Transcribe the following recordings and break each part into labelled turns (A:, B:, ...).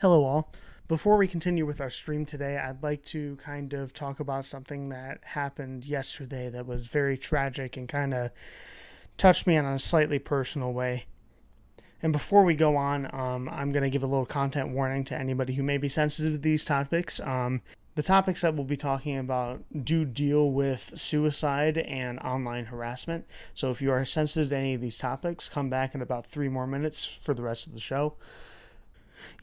A: Hello all. Before we continue with our stream today, I'd like to kind of talk about something that happened yesterday that was very tragic and kind of touched me in a slightly personal way. And before we go on, I'm going to give a little content warning to anybody who may be sensitive to these topics. The topics that we'll be talking about do deal with suicide and online harassment. So if you are sensitive to any of these topics, come back in about 3 more minutes for the rest of the show.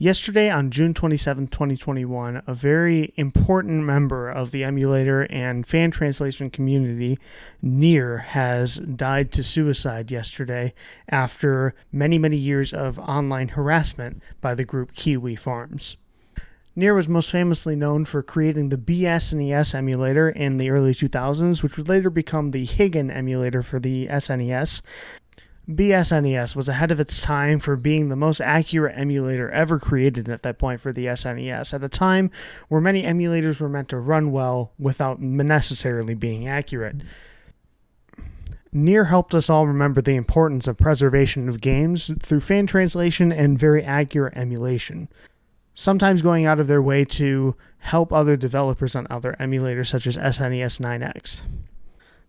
A: Yesterday, on June 27, 2021, a very important member of the emulator and fan translation community, Nier, has died to suicide yesterday after many, many years of online harassment by the group Kiwi Farms. Nier was most famously known for creating the BSNES emulator in the early 2000s, which would later become the Heckin emulator for the SNES. BSNES was ahead of its time for being the most accurate emulator ever created at that point for the SNES, at a time where many emulators were meant to run well without necessarily being accurate. Nier helped us all remember the importance of preservation of games through fan translation and very accurate emulation, sometimes going out of their way to help other developers on other emulators such as SNES 9X.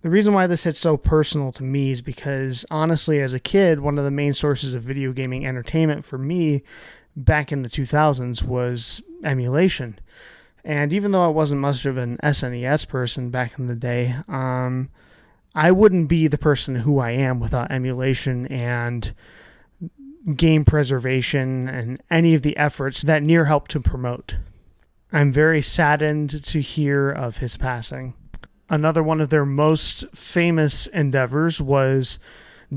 A: The reason why this hits so personal to me is because, honestly, as a kid, one of the main sources of video gaming entertainment for me back in the 2000s was emulation. And even though I wasn't much of an SNES person back in the day, I wouldn't be the person who I am without emulation and game preservation and any of the efforts that Nier helped to promote. I'm very saddened to hear of his passing. Another one of their most famous endeavors was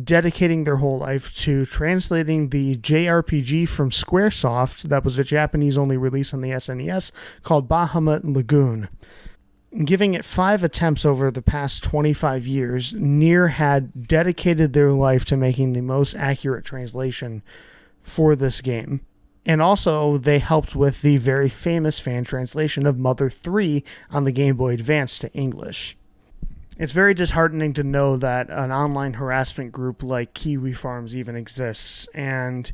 A: dedicating their whole life to translating the JRPG from Squaresoft that was a Japanese-only release on the SNES called Bahamut Lagoon. Giving it 5 attempts over the past 25 years, Nier had dedicated their life to making the most accurate translation for this game. And also, they helped with the very famous fan translation of Mother 3 on the Game Boy Advance to English. It's very disheartening to know that an online harassment group like Kiwi Farms even exists, and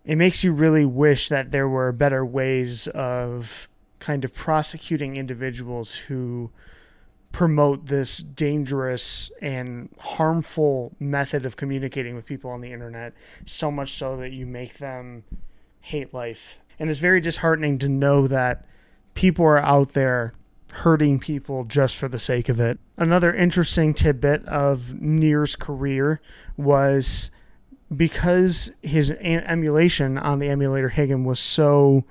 A: it makes you really wish that there were better ways of kind of prosecuting individuals who promote this dangerous and harmful method of communicating with people on the internet, so much so that you make them hate life. And it's very disheartening to know that people are out there hurting people just for the sake of it. Another interesting tidbit of Nier's career was because his emulation on the emulator Heckin was so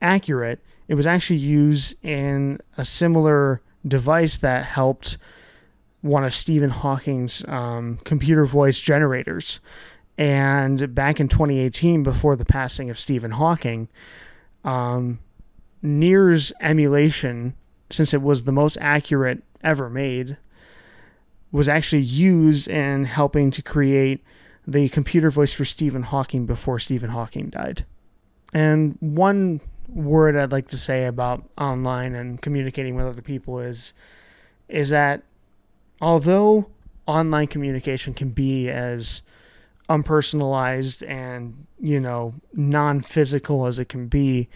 A: accurate, it was actually used in a similar device that helped one of Stephen Hawking's computer voice generators. And back in 2018, before the passing of Stephen Hawking, Nier's emulation, since it was the most accurate ever made, was actually used in helping to create the computer voice for Stephen Hawking before Stephen Hawking died. And one word I'd like to say about online and communicating with other people is that although online communication can be as unpersonalized and, non-physical as it can be,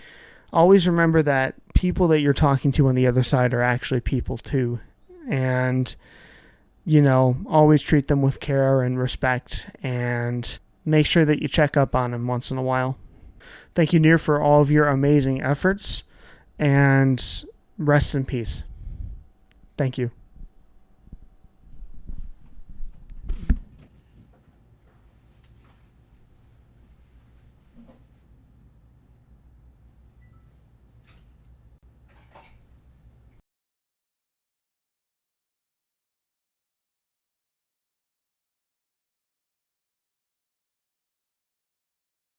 A: always remember that people that you're talking to on the other side are actually people too. And, always treat them with care and respect, and make sure that you check up on them once in a while. Thank you, Nier, for all of your amazing efforts, and rest in peace. Thank you.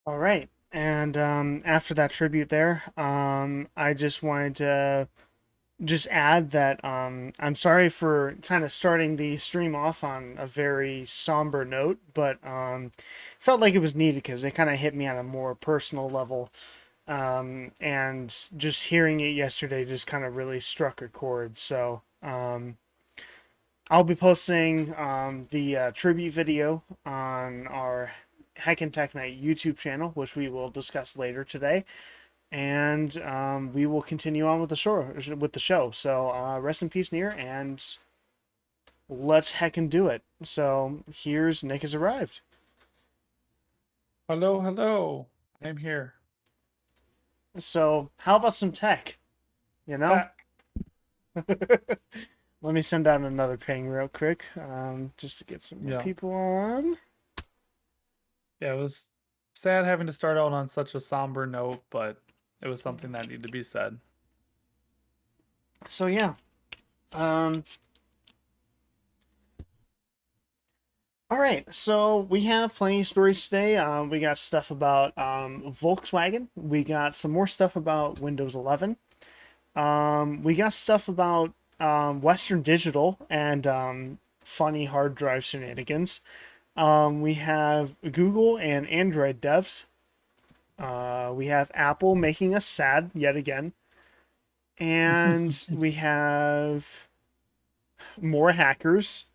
A: All right. And after that tribute there, I just wanted to just add that I'm sorry for kind of starting the stream off on a very somber note, but felt like it was needed because it kind of hit me on a more personal level. And just hearing it yesterday just kind of really struck a chord. So I'll be posting the tribute video on our Heckin Tech Night YouTube channel, which we will discuss later today, and we will continue on with the show. So rest in peace, Nier, and let's heckin' do it. So here's Nick has arrived.
B: Hello, hello. I'm here.
A: So how about some tech?
B: Ah,
A: Let me send out another ping real quick, just to get some more
B: yeah.
A: people on.
B: Yeah, it was sad having to start out on such a somber note, but it was something that needed to be said.
A: So yeah, um, all right. So we have plenty of stories today. We got stuff about Volkswagen. We got some more stuff about Windows 11. We got stuff about Western Digital and funny hard drive shenanigans. We have Google and Android devs. We have Apple making us sad yet again. And we have more hackers,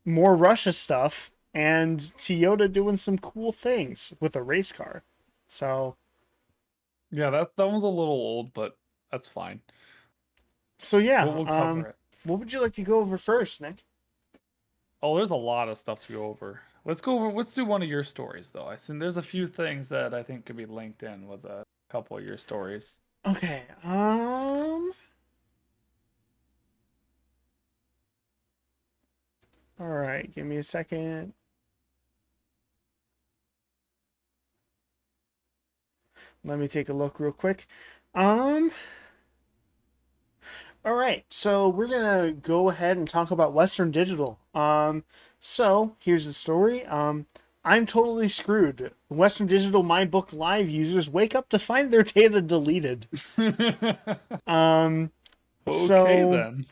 A: more Russia stuff, and Toyota doing some cool things with a race car. So,
B: Yeah, that one's a little old, but that's fine.
A: so
B: We'll,
A: yeah.
B: we'll cover it.
A: What would you like to go over first, Nick?
B: Oh, there's a lot of stuff to go over. Let's go over. Let's do one of your stories, though. I see there's a few things that I think could be linked in with a couple of your stories.
A: Okay. All right. Give me a second. Let me take a look real quick. Um. All right. So we're gonna go ahead and talk about Western Digital. So here's the story. I'm totally screwed. Western Digital My Book Live users wake up to find their data deleted. Um.
B: Okay,
A: So
B: then.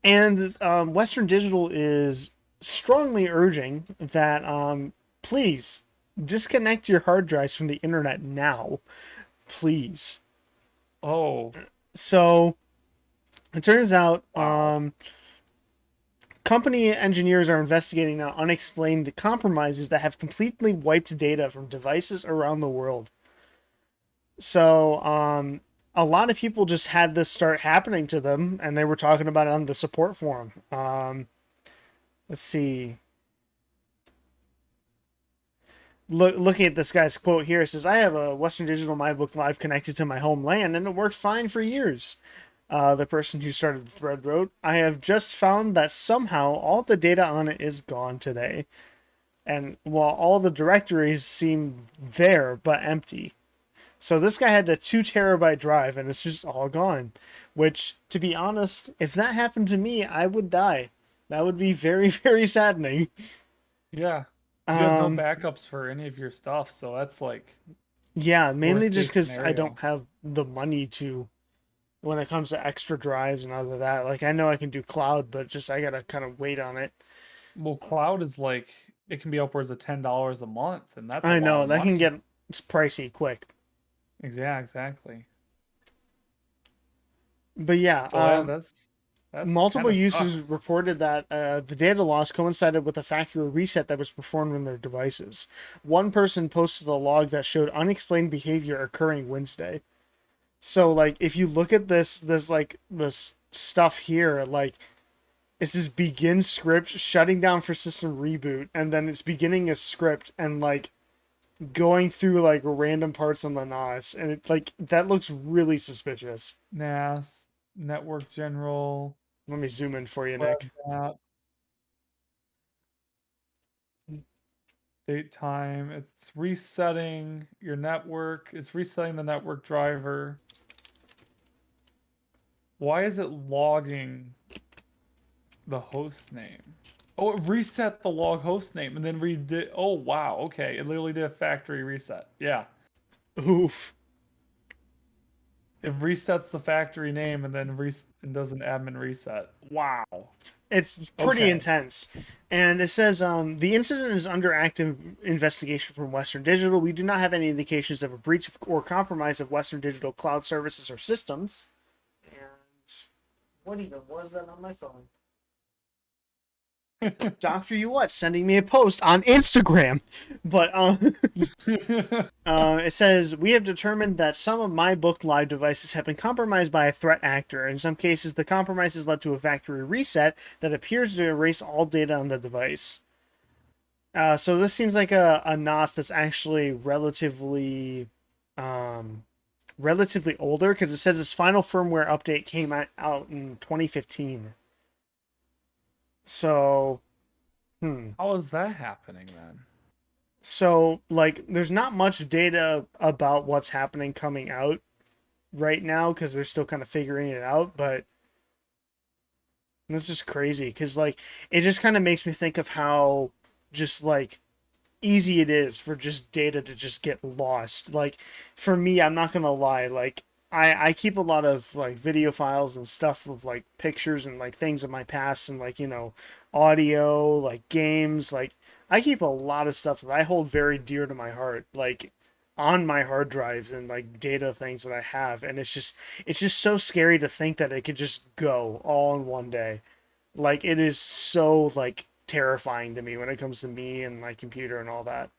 A: And Western Digital is strongly urging that please disconnect your hard drives from the internet now. Please.
B: Oh,
A: So it turns out
B: wow.
A: company engineers are investigating now unexplained compromises that have completely wiped data from devices around the world. So a lot of people just had this start happening to them, and they were talking about it on the support forum. Let's see. Looking at this guy's quote here, it says, "I have a Western Digital MyBook Live connected to my home LAN, and it worked fine for years." The person who started the thread wrote, "I have just found that somehow all the data on it is gone today. And while all the directories seem there but empty." So this guy had a 2 terabyte drive and it's just all gone. Which, to be honest, if that happened to me, I would die. That would be very, very saddening.
B: Yeah. You have no
A: Um,
B: backups for any of your stuff, so that's like
A: yeah, mainly
B: worst
A: just
B: case
A: because I
B: scenario.
A: don't have the money to when it comes to extra drives and all of that. Like I know I can do cloud, but just I gotta kind of wait on it.
B: Well, cloud is like it can be upwards of $10 a month, and that's a
A: I
B: lot
A: know
B: of
A: that can
B: money.
A: get it's pricey quick.
B: Yeah, exactly.
A: But yeah,
B: So yeah, that's kind
A: multiple
B: of
A: users
B: sucks.
A: reported that the data loss coincided with a factory reset that was performed on their devices. One person posted a log that showed unexplained behavior occurring Wednesday. So, like, if you look at this stuff here, like, it's this begin script shutting down for system reboot, and then it's beginning a script and like going through like random parts on the NOS, and it like that looks really suspicious.
B: NAS, network general,
A: Let me zoom in for you,
B: web
A: Nick.
B: app, date time. It's resetting your network. It's resetting the network driver. Why is it logging the host name? Oh, it reset the log host name and then redid. Oh, wow. Okay. It literally did a factory reset. Yeah.
A: Oof.
B: It resets the factory name and then and does an admin reset. Wow.
A: It's pretty
B: Okay.
A: intense. And it says the incident is under active investigation from Western Digital. We do not have any indications of a breach or compromise of Western Digital cloud services or systems. And what even was that on my phone? Doctor, you what? Sending me a post on Instagram. But it says we have determined that some of my book live devices have been compromised by a threat actor. In some cases, the compromise has led to a factory reset that appears to erase all data on the device. So this seems like a NOS that's actually um, relatively older because it says its final firmware update came out in 2015. So,
B: How is that happening then?
A: So like there's not much data about what's happening coming out right now because they're still kind of figuring it out, but this is crazy because like it just kind of makes me think of how just like easy it is for just data to just get lost. Like for me, I'm not gonna lie, like I keep a lot of like video files and stuff of like pictures and like things of my past and like, audio, like games, like I keep a lot of stuff that I hold very dear to my heart, like on my hard drives and like data things that I have, and it's just so scary to think that it could just go all in one day. Like it is so like terrifying to me when it comes to me and my computer and all that.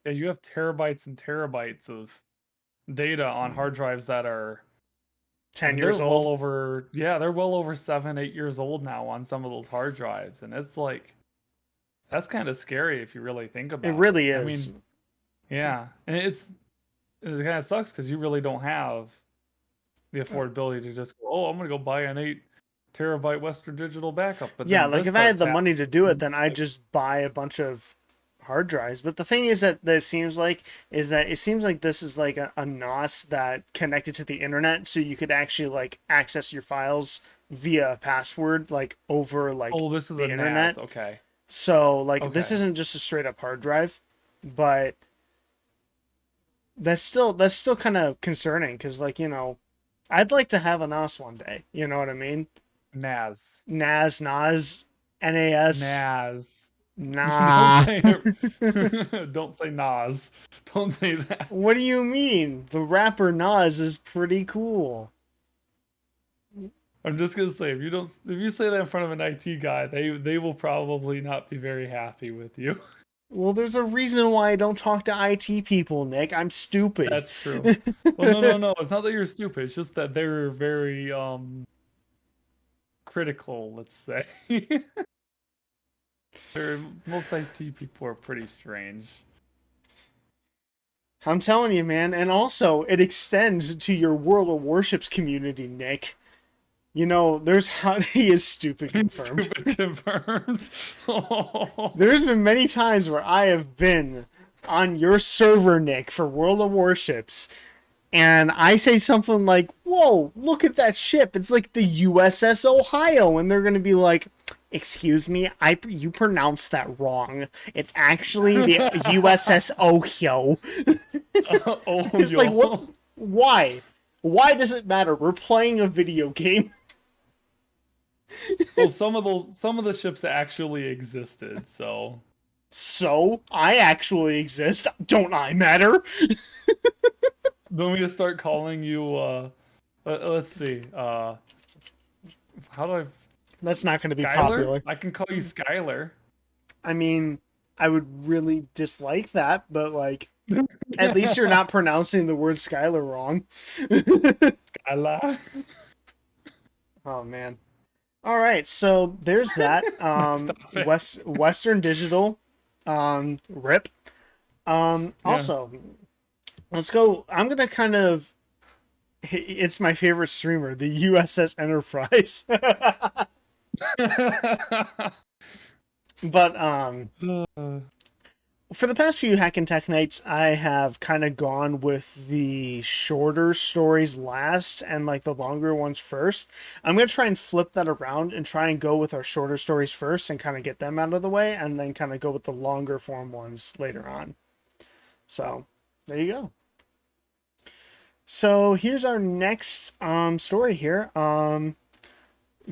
B: Yeah, you have terabytes and terabytes of data on hard drives that are, I
A: 10
B: mean, they're
A: years
B: well
A: old.
B: over, yeah, they're well over 7, 8 years old now on some of those hard drives. And it's like, that's kind of scary if you really think
A: It
B: about it.
A: really
B: I
A: is.
B: mean, yeah. And it kind of sucks because you really don't have the affordability to just go, oh, I'm going to go buy an 8 terabyte Western Digital backup. But
A: Yeah,
B: then
A: like
B: this
A: if I had
B: starts
A: the money to do it,
B: happening.
A: then I'd
B: Like,
A: just buy a bunch of hard drives. But the thing is that it seems like this is like a NOS that connected to the internet, so you could actually like access your files via password like over like
B: oh, this is a
A: the internet.
B: NAS. Okay.
A: So like this
B: Okay.
A: isn't just a straight up hard drive, but that's still kind of concerning because like I'd like to have a NOS one day. You know what I mean?
B: NAS.
A: NAS, NAS, NAS.
B: NAS. Don't
A: Nah.
B: say it. Don't say Nas. Don't say that.
A: What do you mean? The rapper Nas is pretty cool.
B: I'm just gonna say if you say that in front of an IT guy, they will probably not be very happy with you.
A: Well, there's a reason why I don't talk to IT people, Nick. I'm stupid.
B: That's true. Well, no, no, no. It's not that you're stupid. It's just that they're very critical, let's say. Most IT people are pretty strange.
A: I'm telling you, man. And also, it extends to your World of Warships community, Nick. You know, there's how he is stupid confirmed.
B: Stupid confirmed.
A: There's been many times where I have been on your server, Nick, for World of Warships, and I say something like, "Whoa, look at that ship! It's like the USS Ohio," and they're gonna be like, "Excuse me, you pronounced that wrong. It's actually the USS Ohio."
B: Oh,
A: It's like, what?
B: yo.
A: Why? Why does it matter? We're playing a video game.
B: Well, some of the ships actually existed, so
A: So I actually exist. Don't I matter?
B: then we just start calling you let's see. How do I
A: That's not going to be
B: Skylar?
A: popular.
B: I can call you Skylar.
A: I mean, I would really dislike that, but like, at least you're not pronouncing the word Skylar wrong.
B: Skylar.
A: Oh man. All right, so there's that.
B: Stop it.
A: Western Digital, rip.
B: Yeah.
A: Also, let's go. I'm gonna kind of. It's my favorite streamer, the USS Enterprise. But for the past few Heckin Tech Nights, I have kind of gone with the shorter stories last and like the longer ones first. I'm going to try and flip that around and try and go with our shorter stories first and kind of get them out of the way and then kind of go with the longer form ones later on. So there you go. So here's our next story here.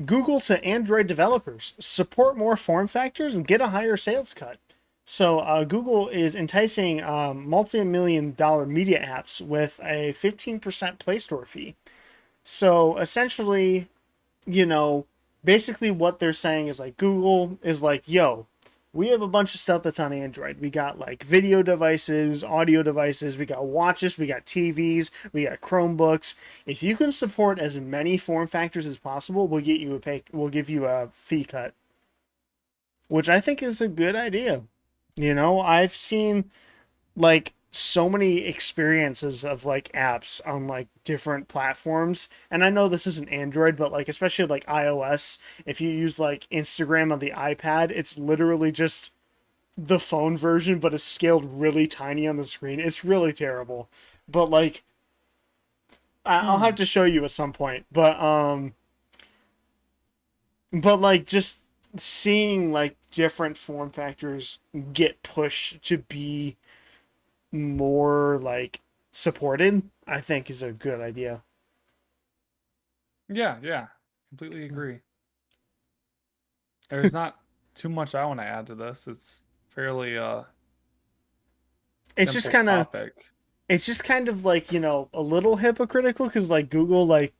A: Google to Android developers support more form factors and get a higher sales cut. So Google is enticing multi-million dollar media apps with a 15% Play Store fee. So essentially, you know, basically what they're saying is like Google is like, yo, we have a bunch of stuff that's on Android. We got like video devices, audio devices, we got watches, we got TVs, we got Chromebooks. If you can support as many form factors as possible, we'll give you a fee cut, which I think is a good idea. You know, I've seen like so many experiences of like apps on like different platforms, and I know this isn't Android, but like especially like iOS, if you use like Instagram on the iPad, it's literally just the phone version but it's scaled really tiny on the screen. It's really terrible, but like I'll have
B: Hmm.
A: to show you at some point. But like just seeing like different form factors get pushed to be more like supported, I think is a good idea.
B: Yeah, yeah. Completely agree. There's not too much I want to add to this. It's fairly
A: It's just
B: simple
A: kind of
B: topic.
A: it's just kind of like, you know, a little hypocritical because like Google like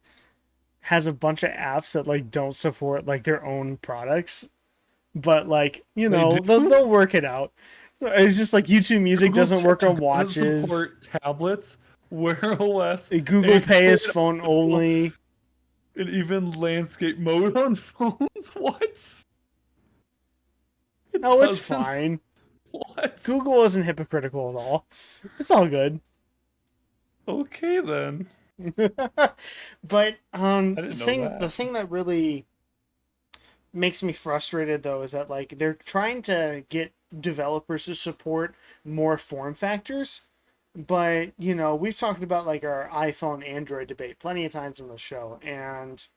A: has a bunch of apps that like don't support like their own products, but like, you
B: They
A: know,
B: do.
A: they'll work it out. It's just like YouTube Music
B: Google
A: doesn't work
B: Chat
A: on
B: doesn't
A: watches.
B: support tablets, Wear OS,
A: Google Pay
B: Android
A: is phone
B: Auto,
A: only.
B: and even landscape mode on phones. What? It
A: Oh, it's
B: doesn't.
A: fine.
B: What?
A: Google isn't hypocritical at all. It's all good.
B: Okay then.
A: But
B: I didn't know
A: the
B: that.
A: thing that really makes me frustrated though is that like they're trying to get developers to support more form factors, but you know, we've talked about like our iPhone Android debate plenty of times on the show, and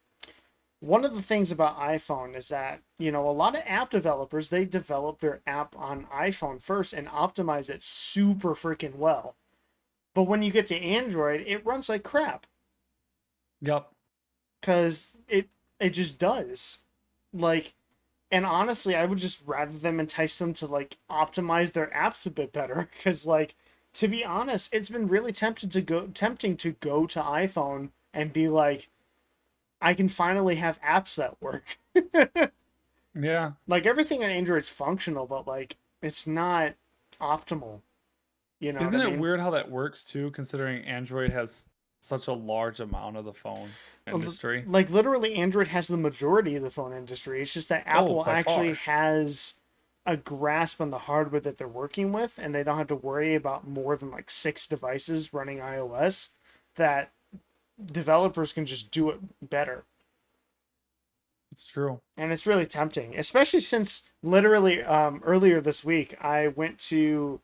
A: one of the things about iPhone is that, you know, a lot of app developers, they develop their app on iPhone first and optimize it super freaking well. But when you get to Android, it runs like crap
B: Yep.
A: cuz it just does. Like, and honestly, I would just rather them entice them to like optimize their apps a bit better cuz like to be honest, it's been really tempting to go to iPhone and be like I can finally have apps that work.
B: Yeah.
A: Like everything on Android's functional, but like it's not. optimal. You know what I
B: Isn't it
A: mean?
B: weird how that works too, considering Android has such a large amount of the phone industry?
A: Like literally, Android has the majority of the phone industry. It's just that
B: Oh,
A: Apple
B: by
A: actually
B: far.
A: has a grasp on the hardware that they're working with, and they don't have to worry about more than like 6 devices running iOS. That developers can just do it better.
B: It's true.
A: And it's really tempting, especially since literally earlier this week I went to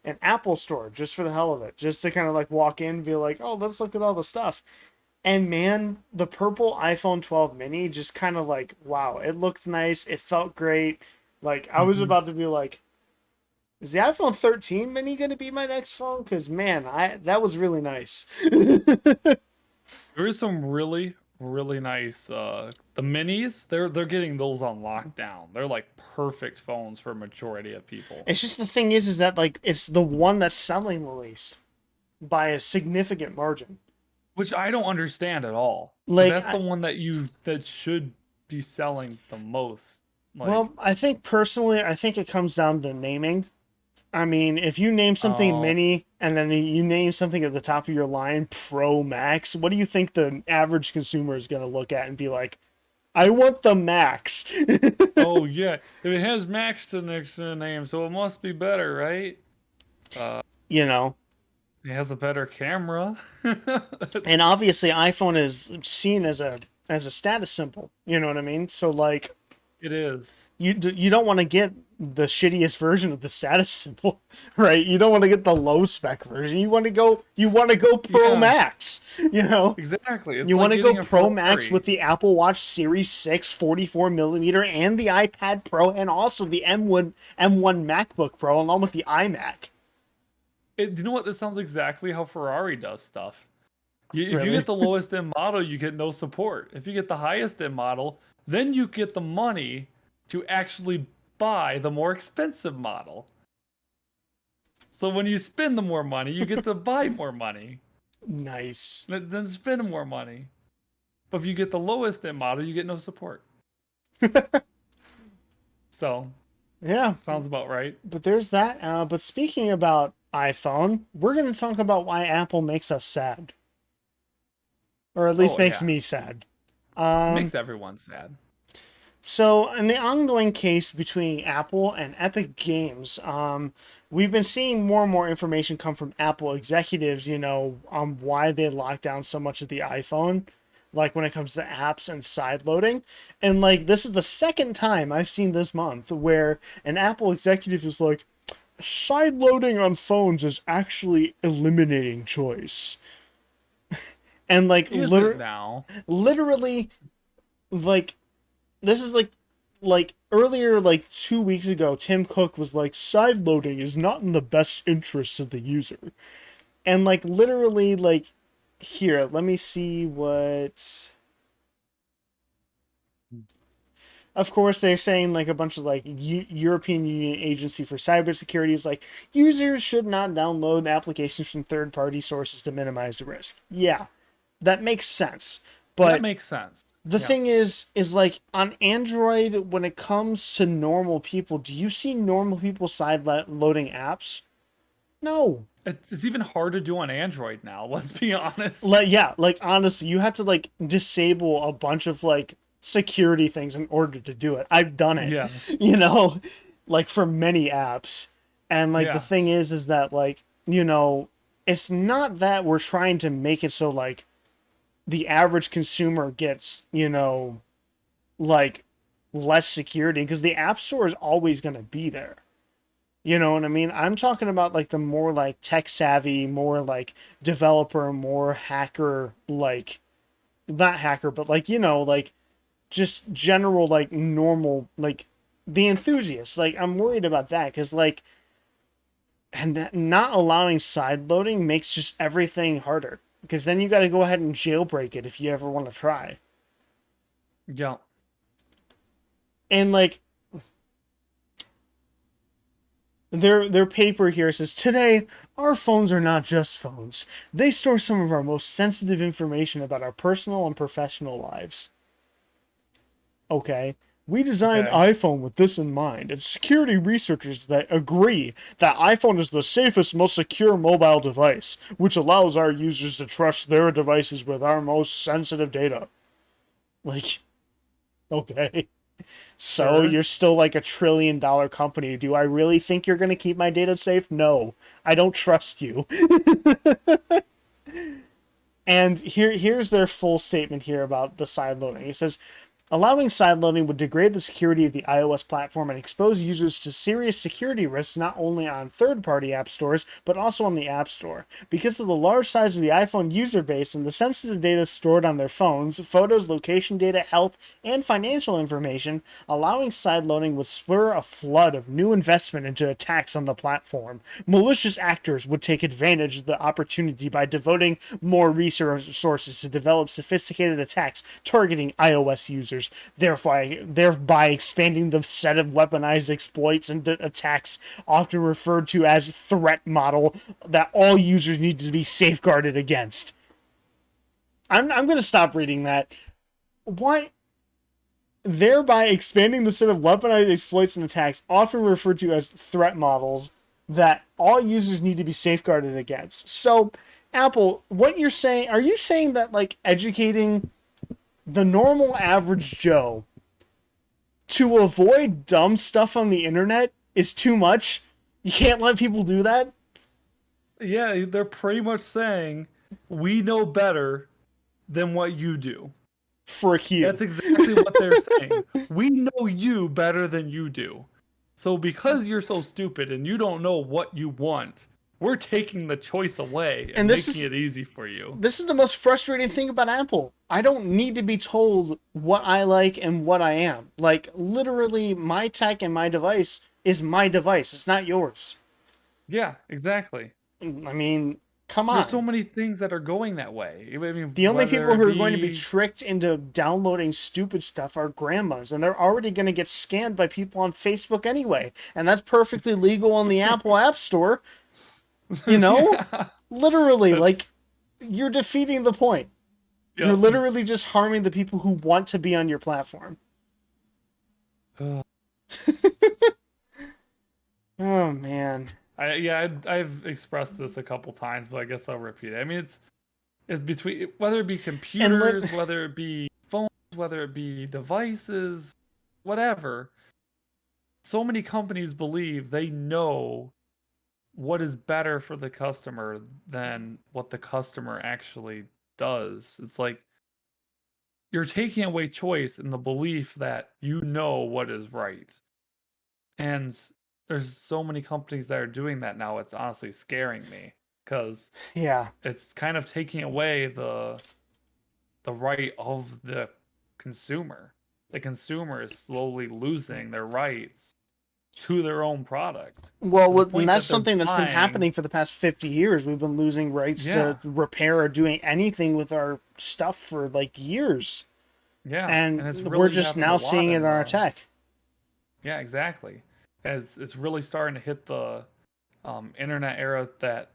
A: an Apple store just for the hell of it, just to kind of like walk in and be like, oh, let's look at all the stuff. And man, the purple iPhone 12 mini just kind of like, wow, it looked nice. It felt great. Like, I was
B: Hmm.
A: about to be like, is the iPhone 13 mini going to be my next phone? Because man, that was really nice.
B: There is some really, really nice the minis, they're getting those on lockdown. They're like perfect phones for a majority of people.
A: It's just the thing is that like it's the one that's selling the least by a significant margin.
B: Which I don't understand at all. Because
A: Like,
B: that's the one that should be selling the most. Like,
A: well, I think personally, I think it comes down to naming. I mean, if you name something
B: oh
A: mini and then you name something at the top of your line Pro Max, what do you think the average consumer is going to look at and be like, I want the Max?
B: oh yeah. If it has Max to next to the name, so it must be better, right? Uh
A: You know?
B: it has a better camera.
A: And obviously iPhone is seen as a status symbol, you know what I mean? So like
B: It is.
A: you don't want to get the shittiest version of the status symbol, right? You don't want to get the low spec version. You want to go Pro
B: Yeah,
A: Max, you know?
B: exactly. It's
A: You
B: like
A: want to go
B: getting a
A: Pro Max
B: Ferrari.
A: with the Apple Watch Series 6 44 millimeter and the iPad Pro and also the M1 MacBook Pro along with the iMac.
B: Do you know what? This sounds exactly how Ferrari does stuff. If you
A: Really?
B: get the lowest end model, you get no support. If you get the highest end model, then you get the money to actually buy the more expensive model. So when you spend the more money, you get to buy more money,
A: Nice.
B: then spend more money. But if you get the lowest end model, you get no support. So
A: Yeah,
B: sounds about right.
A: but there's that. But speaking about iPhone, we're going to talk about why Apple makes us sad, or at least
B: Oh
A: makes
B: yeah,
A: me sad.
B: it
A: Um,
B: makes everyone sad.
A: So, in the ongoing case between Apple and Epic Games, we've been seeing more and more information come from Apple executives, on why they lock down so much of the iPhone, like when it comes to apps and side loading. And, like, this is the second time I've seen this month where an Apple executive is like, side loading on phones is actually eliminating choice. And, like,
B: Is it now?
A: literally, like, this is like earlier, like 2 weeks ago, Tim Cook was like, side loading is not in the best interests of the user. And like literally, like, here, let me see what, of course they're saying like a bunch of like European Union Agency for Cybersecurity is like, users should not download applications from third party sources to minimize the risk. Yeah, that makes sense.
B: That
A: But
B: makes sense.
A: the
B: Yeah.
A: thing is like on Android, when it comes to normal people, do you see normal people side loading apps? No.
B: It's even hard to do on Android now, let's be honest.
A: Like, yeah, like honestly, you have to like disable a bunch of like security things in order to do it. I've done it,
B: Yeah.
A: you know, like for many apps. And like the
B: Yeah.
A: thing is that like, it's not that we're trying to make it so like the average consumer gets, like less security because the app store is always going to be there. You know what I mean? I'm talking about like the more like tech savvy, more like developer, more hacker, like not hacker, but like, like just general, like normal, like the enthusiasts. Like, I'm worried about that because, like, and not allowing side loading makes just everything harder because then you got to go ahead and jailbreak it if you ever want to try.
B: Yeah.
A: And like, their paper here says today our phones are not just phones. They store some of our most sensitive information about our personal and professional lives. Okay. We designed
B: Okay.
A: iPhone with this in mind, and security researchers that agree that iPhone is the safest, most secure mobile device, which allows our users to trust their devices with our most sensitive data. Like, okay. So
B: Sure.
A: you're still like $1 trillion company. Do I really think you're going to keep my data safe? No. I don't trust you. And here's their full statement here about the side loading. It says, allowing side loading would degrade the security of the iOS platform and expose users to serious security risks not only on third-party app stores, but also on the App Store. Because of the large size of the iPhone user base and the sensitive data stored on their phones, photos, location data, health, and financial information, allowing side loading would spur a flood of new investment into attacks on the platform. Malicious actors would take advantage of the opportunity by devoting more resources to develop sophisticated attacks targeting iOS users, thereby expanding the set of weaponized exploits and attacks often referred to as threat model that all users need to be safeguarded against. I'm going to stop reading that. Why? Thereby expanding the set of weaponized exploits and attacks often referred to as threat models that all users need to be safeguarded against. So, Apple, what you're saying, are you saying that like educating the normal average Joe to avoid dumb stuff on the internet is too much? You can't let people do that?
B: Yeah, they're pretty much saying we know better than what you do.
A: Frick you.
B: That's exactly what they're saying. We know you better than you do. So because you're so stupid and you don't know what you want, we're taking the choice away
A: And
B: and making it easy for you.
A: this is the most frustrating thing about Apple. I don't need to be told what I like and what I am. Like literally my tech and my device is my device. It's not yours.
B: Yeah, exactly.
A: I mean, come
B: There's so
A: on.
B: many things that are going that way. I mean,
A: The only
B: whether
A: people
B: it
A: who are going to be
B: be
A: tricked into downloading stupid stuff are grandmas, and they're already going to get scanned by people on Facebook anyway. And that's perfectly legal on the Apple App Store, you know?
B: yeah,
A: Literally,
B: that's
A: like, you're defeating the point. You're
B: yep.
A: literally just harming the people who want to be on your platform. Oh, man.
B: I've expressed this a couple times, but I guess I'll repeat it. I mean, it's between whether it be
A: And
B: computers, whether it be phones, whether it be devices, whatever. So many companies believe they know what is better for the customer than what the customer actually does. It's like you're taking away choice in the belief that you know what is right. And there's so many companies that are doing that now, it's honestly scaring me because
A: yeah.
B: it's kind of taking away the right of the consumer. The consumer is slowly losing their rights to their own product to
A: Well,
B: the
A: and
B: point
A: that's
B: that they're
A: something that's been
B: buying.
A: happening for the past 50 years. We've been losing rights to
B: Yeah,
A: repair or doing anything with our stuff for like years.
B: yeah, and it's
A: And we're
B: really
A: just
B: happened a
A: now
B: lot
A: seeing it
B: in
A: in our
B: the
A: tech.
B: yeah, exactly. As it's really starting to hit the internet era that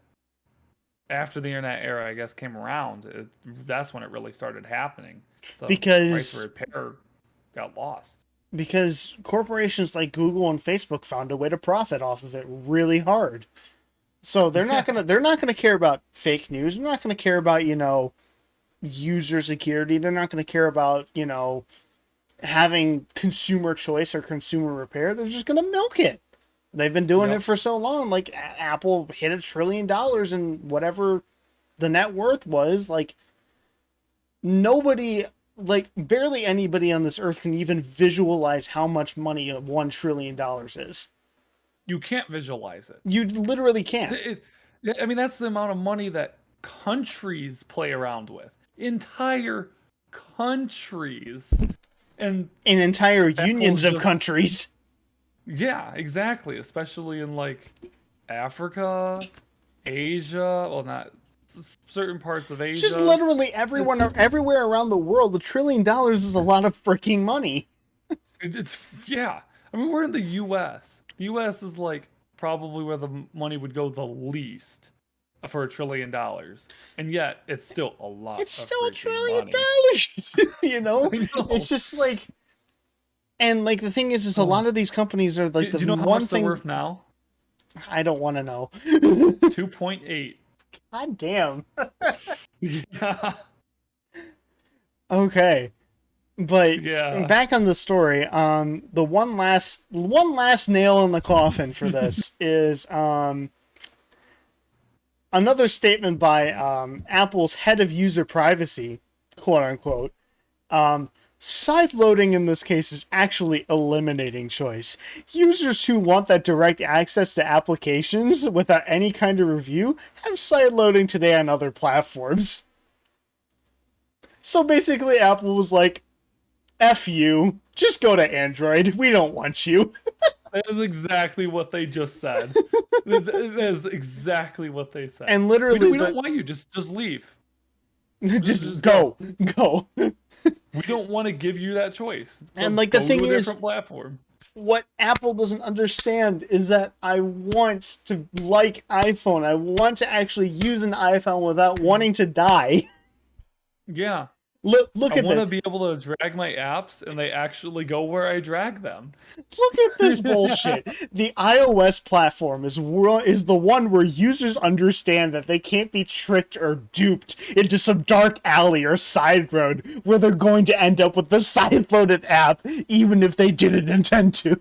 B: after the internet era, I guess, came around, that's when it really started happening. The rights of
A: Because
B: repair got lost.
A: because corporations like Google and Facebook found a way to profit off of it really hard. So
B: Yeah,
A: they're not gonna care about fake news. They're not gonna care about, user security. They're not gonna care about, having consumer choice or consumer repair. They're just gonna milk it. They've been doing it
B: yep.
A: for so long. Like Apple hit $1 trillion and whatever the net worth was. Like nobody, like barely anybody on this earth can even visualize how much money $1 trillion is.
B: You can't visualize it.
A: You literally
B: It's,
A: can't.
B: it, yeah, I mean, that's the amount of money that countries play around with. Entire countries. And
A: In entire
B: Apple's
A: unions of
B: just,
A: countries.
B: yeah, exactly. Especially in like Africa, Asia, well, not certain parts of
A: Just
B: Asia.
A: literally everyone
B: It's
A: everywhere around the world. $1 trillion is a lot of freaking money.
B: it's yeah. I mean, we're in the U.S. The U.S. is like probably where the money would go the least for $1 trillion, and yet it's still a lot
A: It's
B: of
A: still a
B: freaking
A: trillion
B: money.
A: dollars.
B: I
A: It's
B: know.
A: just like And like the thing is a lot
B: Oh.
A: of these companies are like
B: Do
A: the
B: you know how
A: one
B: much they're
A: thing
B: worth now?
A: I don't want to know.
B: 2.8.
A: God damn.
B: Yeah.
A: Okay. But
B: Yeah.
A: back on the story, the one last nail in the coffin for this is another statement by Apple's head of user privacy, quote unquote. Side loading in this case is actually eliminating choice. Users who want that direct access to applications without any kind of review have side loading today on other platforms. So basically, Apple was like, F you, just go to Android. We don't want you.
B: That is exactly what they just said. That is exactly what they said.
A: And
B: We
A: literally,
B: don't, we don't want you. Just leave.
A: just
B: Go.
A: go.
B: We don't want to give you that choice. So
A: And like the
B: go
A: thing
B: to a
A: is,
B: different platform.
A: what Apple doesn't understand is that I want to like iPhone. I want to actually use an iPhone without wanting to die.
B: Yeah.
A: Look
B: I
A: at
B: want to
A: this.
B: be able to drag my apps and they actually go where I drag them.
A: Look at this bullshit. The iOS platform is the one where users understand that they can't be tricked or duped into some dark alley or side road where they're going to end up with the side-loaded app, even if they didn't intend to.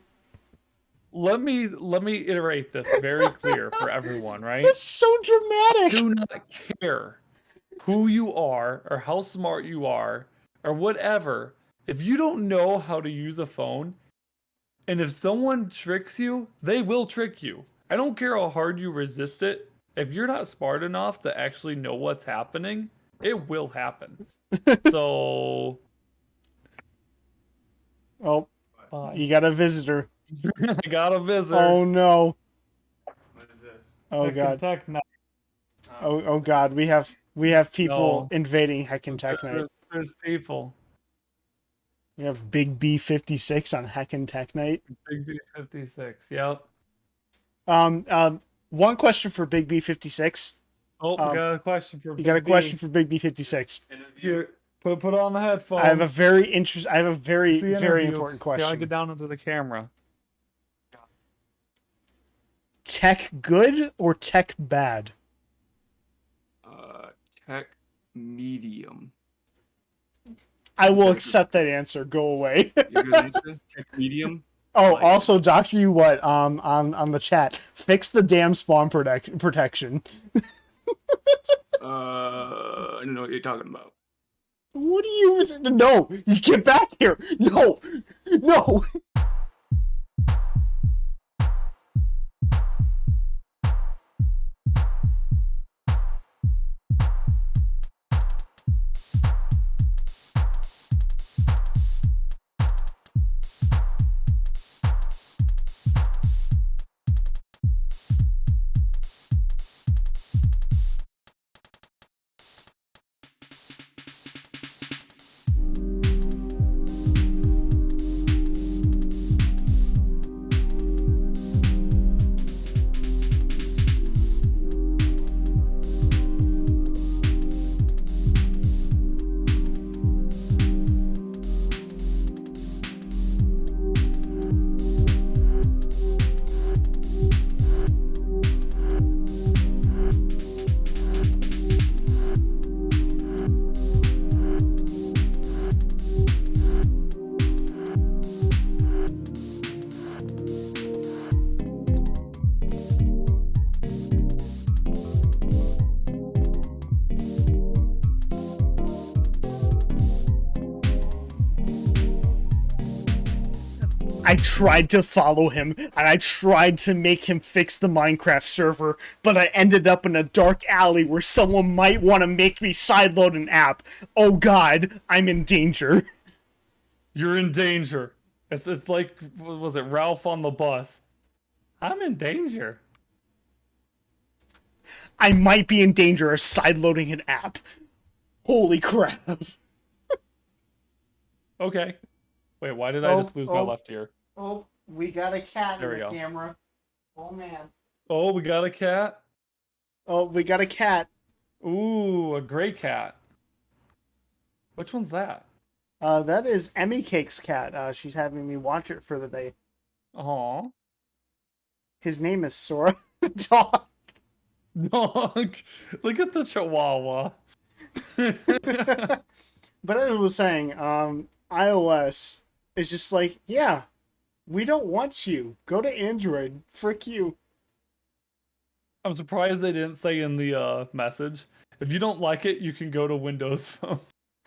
B: Let me iterate this very clear for everyone, right?
A: That's so dramatic.
B: Do not care who you are or how smart you are or whatever. If you don't know how to use a phone, and if someone tricks you, they will trick you. I don't care how hard you resist it. If you're not smart enough to actually know what's happening, it will happen. So,
A: Oh,
B: bye.
A: you got a visitor.
B: I got a visitor.
A: Oh no.
C: What is this?
A: Oh
B: Heckin
A: god.
B: Tech Night.
A: Oh god. We have people invading Heckin Tech Night.
B: There's people.
A: We have Big B56 on Heckin Tech Night.
B: Big B56. Yep.
A: One question for Big B56.
B: Oh, we got a question for
A: You got a
B: Big B.
A: question for Big B56.
B: Here, put on the headphones.
A: I have a very very
B: The
A: very
B: interview.
A: important
B: Gotta
A: question.
B: get down into the camera.
A: Tech good or tech bad?
C: Tech medium.
A: I will accept that answer. Go away.
C: You good answer? Tech medium.
A: Oh,
C: Like
A: also, Doctor, you what? On the chat, fix the damn spawn protection.
C: I don't know what you're talking about.
A: What do you? No, you get back here. No, no. I tried to follow him, and I tried to make him fix the Minecraft server, but I ended up in a dark alley where someone might want to make me sideload an app. Oh god, I'm in danger.
B: You're in danger. It's like, what was it, Ralph on the bus? I'm in danger.
A: I might be in danger of sideloading an app. Holy crap.
B: Okay. Wait, why did I just lose my left ear?
A: Oh, we got a cat
B: There
A: in
B: we
A: the
B: go.
A: camera. Oh man.
B: Oh, we got a cat.
A: Oh, we got a cat.
B: Ooh, a gray cat. Which one's that?
A: That is Emmy Cake's cat. She's having me watch it for the day.
B: Aw.
A: His name is Sora. Dog.
B: Dog. Look at the chihuahua.
A: But as I was saying, iOS is just like, yeah, we don't want you. Go to Android. Frick you.
B: I'm surprised they didn't say in the message, if you don't like it, you can go to Windows Phone.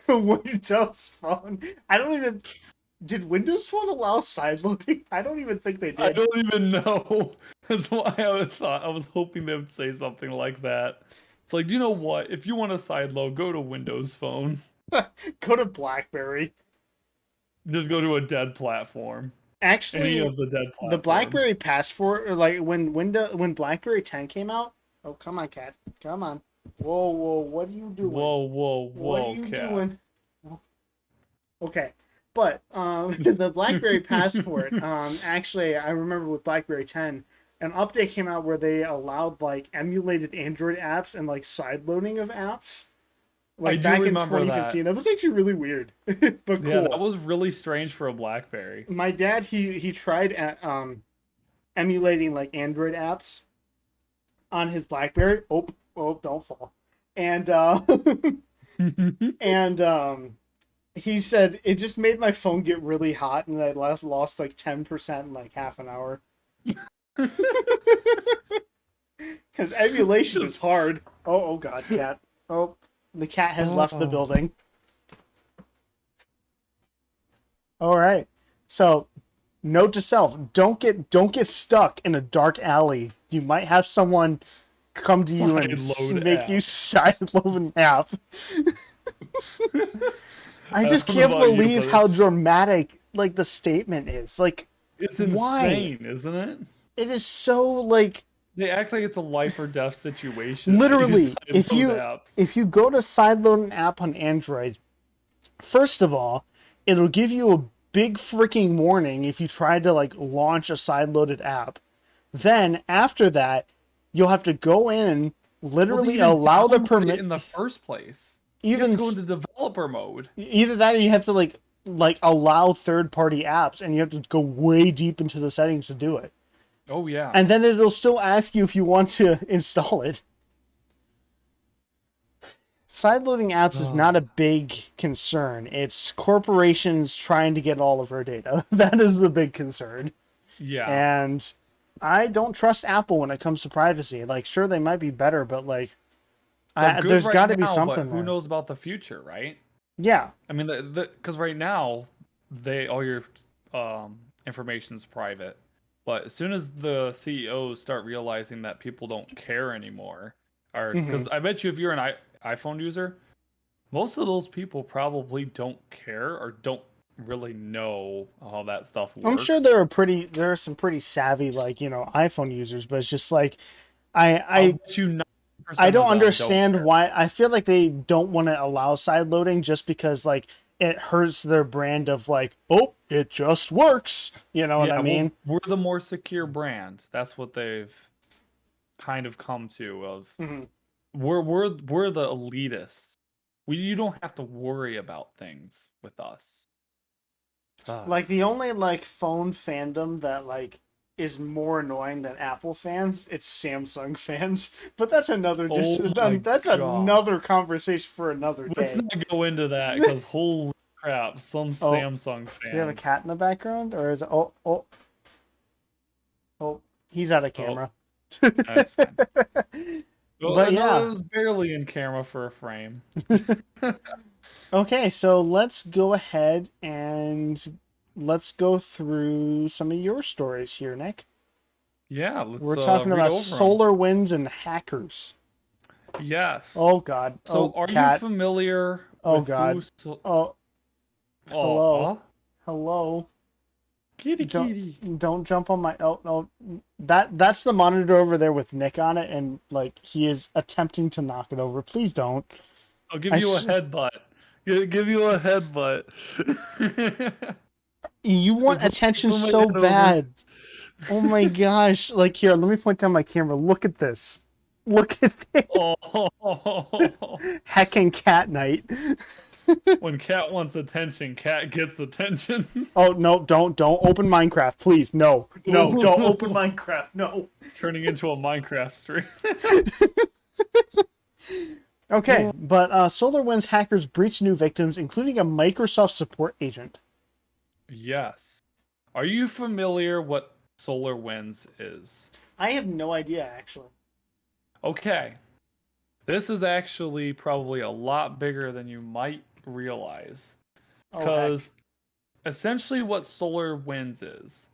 A: Windows Phone. I don't even. Did Windows Phone allow sideloading? I don't even think they did.
B: I don't even know. That's why I was hoping they would say something like that. It's like, you know what? If you want a sideload, go to Windows Phone.
A: Go to BlackBerry.
B: Just go to a dead platform.
A: Actually,
B: Any of the dead platforms.
A: the BlackBerry Passport, or like when BlackBerry 10 came out. Oh, come on, cat. Come on. Whoa, what are you doing?
B: Whoa,
A: What are you
B: cat.
A: doing? Okay. But the BlackBerry Passport, actually, I remember with BlackBerry 10, an update came out where they allowed like emulated Android apps and like sideloading of apps. Like
B: I do
A: back in
B: remember
A: 2015. That was actually really weird, but cool.
B: Yeah, that was really strange for a BlackBerry.
A: My dad, he tried emulating like Android apps on his BlackBerry. Oh, don't fall. And and he said it just made my phone get really hot, and I lost like 10% in like half an hour. Because emulation is hard. Oh God, cat. Oh, the cat has left the building. All right. So, note to self: don't get stuck in a dark alley. You might have someone come to you and make you sideload an app. I just can't believe how dramatic like the statement is. Like,
B: it's insane, isn't it?
A: It is so like
B: they act like it's a life or death situation.
A: Literally, if you go to sideload an app on Android, first of all, it'll give you a big freaking warning if you try to like launch a sideloaded app. Then after that, you'll have to go in, literally allow the permit
B: in the first place.
A: Even
B: you have to go into developer mode.
A: Either that, or you have to like allow third-party apps, and you have to go way deep into the settings to do it.
B: Oh yeah.
A: And then it'll still ask you if you want to install it. Sideloading apps is not a big concern. It's corporations trying to get all of our data. That is the big concern.
B: Yeah.
A: And I don't trust Apple when it comes to privacy. Like, sure, they might be better, but like, there's got to be something.
B: Who knows about the future, right?
A: Yeah.
B: I mean, because right now, all your information's private. But as soon as the CEOs start realizing that people don't care anymore, or because I bet you if you're an iPhone user, most of those people probably don't care or don't really know how that stuff works.
A: I'm sure there are some pretty savvy iPhone users, but it's just like I don't understand why. I feel like they don't want to allow sideloading just because like it hurts their brand of like, oh, it just works. You know what I mean?
B: We're the more secure brand. That's what they've kind of come to. Of we're the elitists. You don't have to worry about things with us.
A: Like the only like phone fandom that like is more annoying than Apple fans, it's Samsung fans. But that's another another conversation for another day.
B: Let's not go into that because holy crap, some Samsung fans.
A: Do you have a cat in the background, or is it? Oh, he's out of camera.
B: That's fine. Well,
A: but yeah,
B: it was barely in camera for a frame.
A: Okay, so let's go ahead and let's go through some of your stories here, Nick.
B: Yeah,
A: we're talking about solar winds and hackers.
B: Yes.
A: Oh God.
B: So, are you familiar?
A: Oh God. Hello.
B: Kitty.
A: Don't jump on my. Oh no. That's the monitor over there with Nick on it, and like he is attempting to knock it over. Please don't.
B: I'll give you a headbutt. Give you a headbutt.
A: You want attention so bad. Oh my gosh. Like, here, let me point down my camera. Look at this. Look at this.
B: Oh.
A: Heckin' Cat Night.
B: When cat wants attention, cat gets attention.
A: Oh no! Don't open Minecraft, please. No, don't open Minecraft. No.
B: Turning into a Minecraft stream.
A: Okay, but SolarWinds hackers breached new victims, including a Microsoft support agent.
B: Yes. Are you familiar what SolarWinds is?
A: I have no idea, actually.
B: Okay. This is actually probably a lot bigger than you might realize.
A: Oh,
B: Because essentially what SolarWinds is,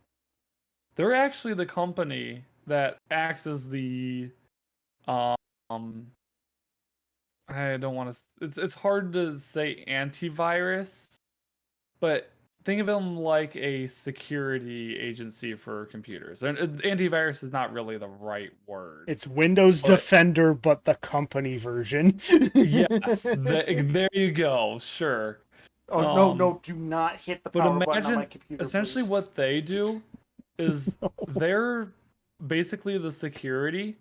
B: they're actually the company that acts as the um I don't want to it's hard to say antivirus, but think of them like a security agency for computers. And antivirus is not really the right word.
A: it's Windows
B: But-
A: Defender, but the company version.
B: Yes, there you go. Sure.
A: Oh no! Do not hit the
B: But
A: power button on
B: imagine
A: my computer.
B: essentially
A: please.
B: what they do is they're basically the security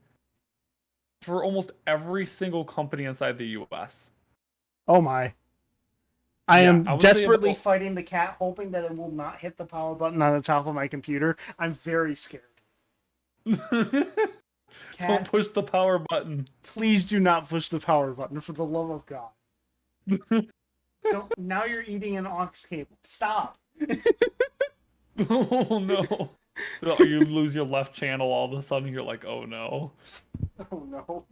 B: for almost every single company inside the US.
A: Oh my! I
B: Yeah,
A: am
B: I would say
A: desperately
B: about-
A: fighting the cat, hoping that it will not hit the power button on the top of my computer. I'm very scared.
B: Don't
A: Cat,
B: push the power button.
A: please do not push the power button for the love of God. Don't, now you're eating an aux cable. Stop.
B: Oh no. Oh, you lose your left channel all of a sudden, you're like, oh no.
A: Oh no.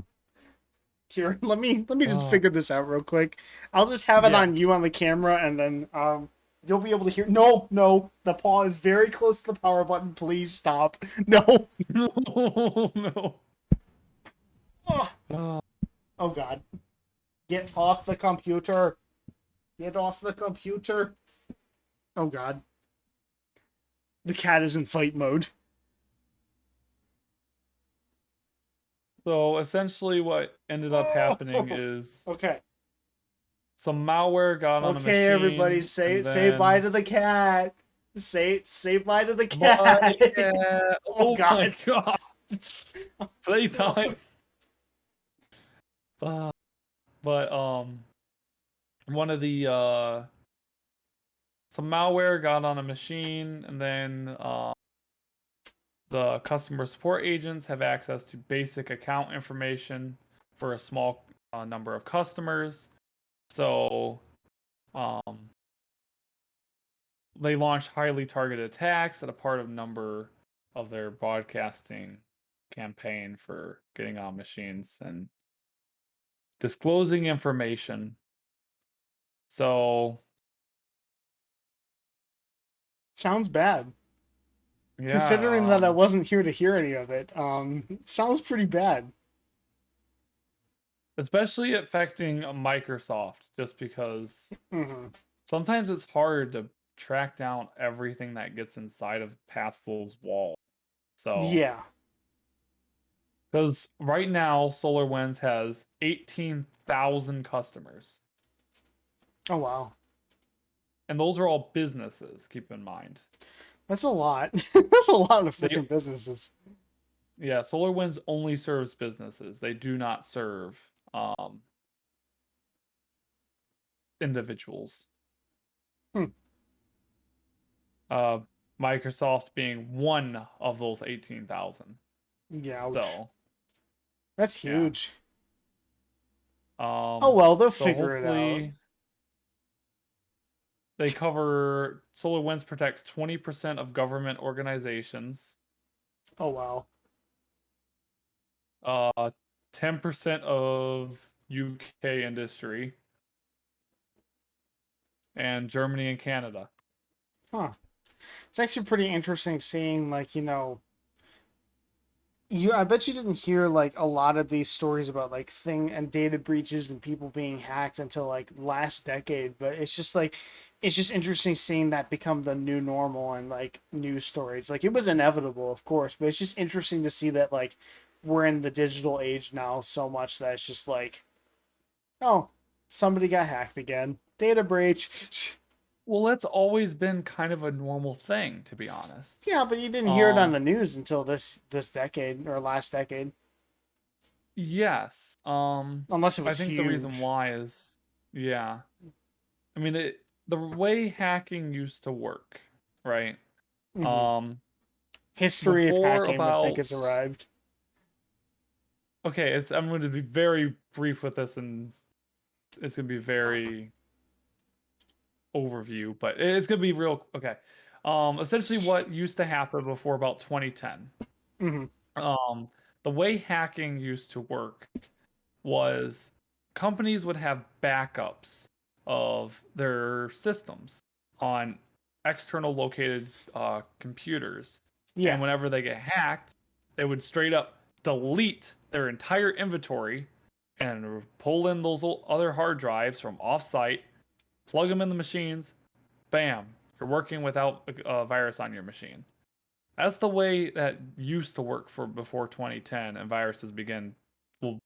A: Here, let me just
B: Oh.
A: figure this out real quick. I'll just have it
B: Yeah.
A: on you on the camera, and then you'll be able to hear. No, the paw is very close to the power button. Please stop. No.
B: Oh no.
A: Oh,
B: Oh.
A: oh God. Get off the computer. Get off the computer. Oh God. The cat is in fight mode.
B: So essentially what ended up happening is
A: Okay.
B: some malware got on a machine.
A: Okay, everybody, say
B: and
A: say
B: then-
A: bye to the cat. Say bye to the
B: Bye,
A: cat.
B: cat.
A: Oh,
B: Oh my god. Playtime. But one of the some malware got on a machine, and then the customer support agents have access to basic account information for a small number of customers. So they launched highly targeted attacks at a part of number of their broadcasting campaign for getting on machines and disclosing information. So
A: Sounds bad.
B: yeah,
A: Considering that I wasn't here to hear any of it, it sounds pretty bad.
B: especially affecting Microsoft, just because
A: Hmm.
B: sometimes it's hard to track down everything that gets inside of past those walls. So
A: Yeah.
B: because right now SolarWinds has 18,000 customers,
A: Oh wow.
B: and those are all businesses. Keep in mind,
A: That's a lot. That's a lot of
B: They-
A: freaking businesses.
B: yeah, SolarWinds only serves businesses. They do not serve individuals.
A: Hmm.
B: Microsoft being one of those 18,000.
A: Yeah. Ouch.
B: So
A: That's
B: yeah.
A: huge.
B: oh
A: Oh well, they'll
B: so
A: figure it out.
B: hopefully they cover SolarWinds protects 20% of government organizations,
A: Oh wow.
B: 10% of UK industry, and Germany and Canada.
A: Huh. It's actually pretty interesting seeing, like, I bet you didn't hear like a lot of these stories about like thing and data breaches and people being hacked until like last decade, but it's just interesting seeing that become the new normal and like news stories. Like it was inevitable, of course, but it's just interesting to see that like we're in the digital age now so much that it's just like, oh, somebody got hacked again. Data breach.
B: Well, that's always been kind of a normal thing, to be honest.
A: Yeah, but you didn't hear it on
B: Um,
A: the news until this decade or last decade.
B: Yes.
A: Unless it
B: I
A: was
B: think
A: huge.
B: the reason why is, yeah. I mean, the way hacking used to work, right?
A: Hmm.
B: Um,
A: History of
B: before
A: hacking when Thick
B: about
A: has arrived.
B: okay, I'm going to be very brief with this, and it's going to be very overview, but it's going to be real. Okay, essentially, what used to happen before about 2010,
A: Hmm.
B: um, the way hacking used to work was companies would have backups of their systems on external located computers.
A: Yeah.
B: And whenever they get hacked, they would straight up delete their entire inventory and pull in those other hard drives from offsite, plug them in the machines, bam, you're working without a virus on your machine. That's the way that used to work for before 2010 and viruses began. Well,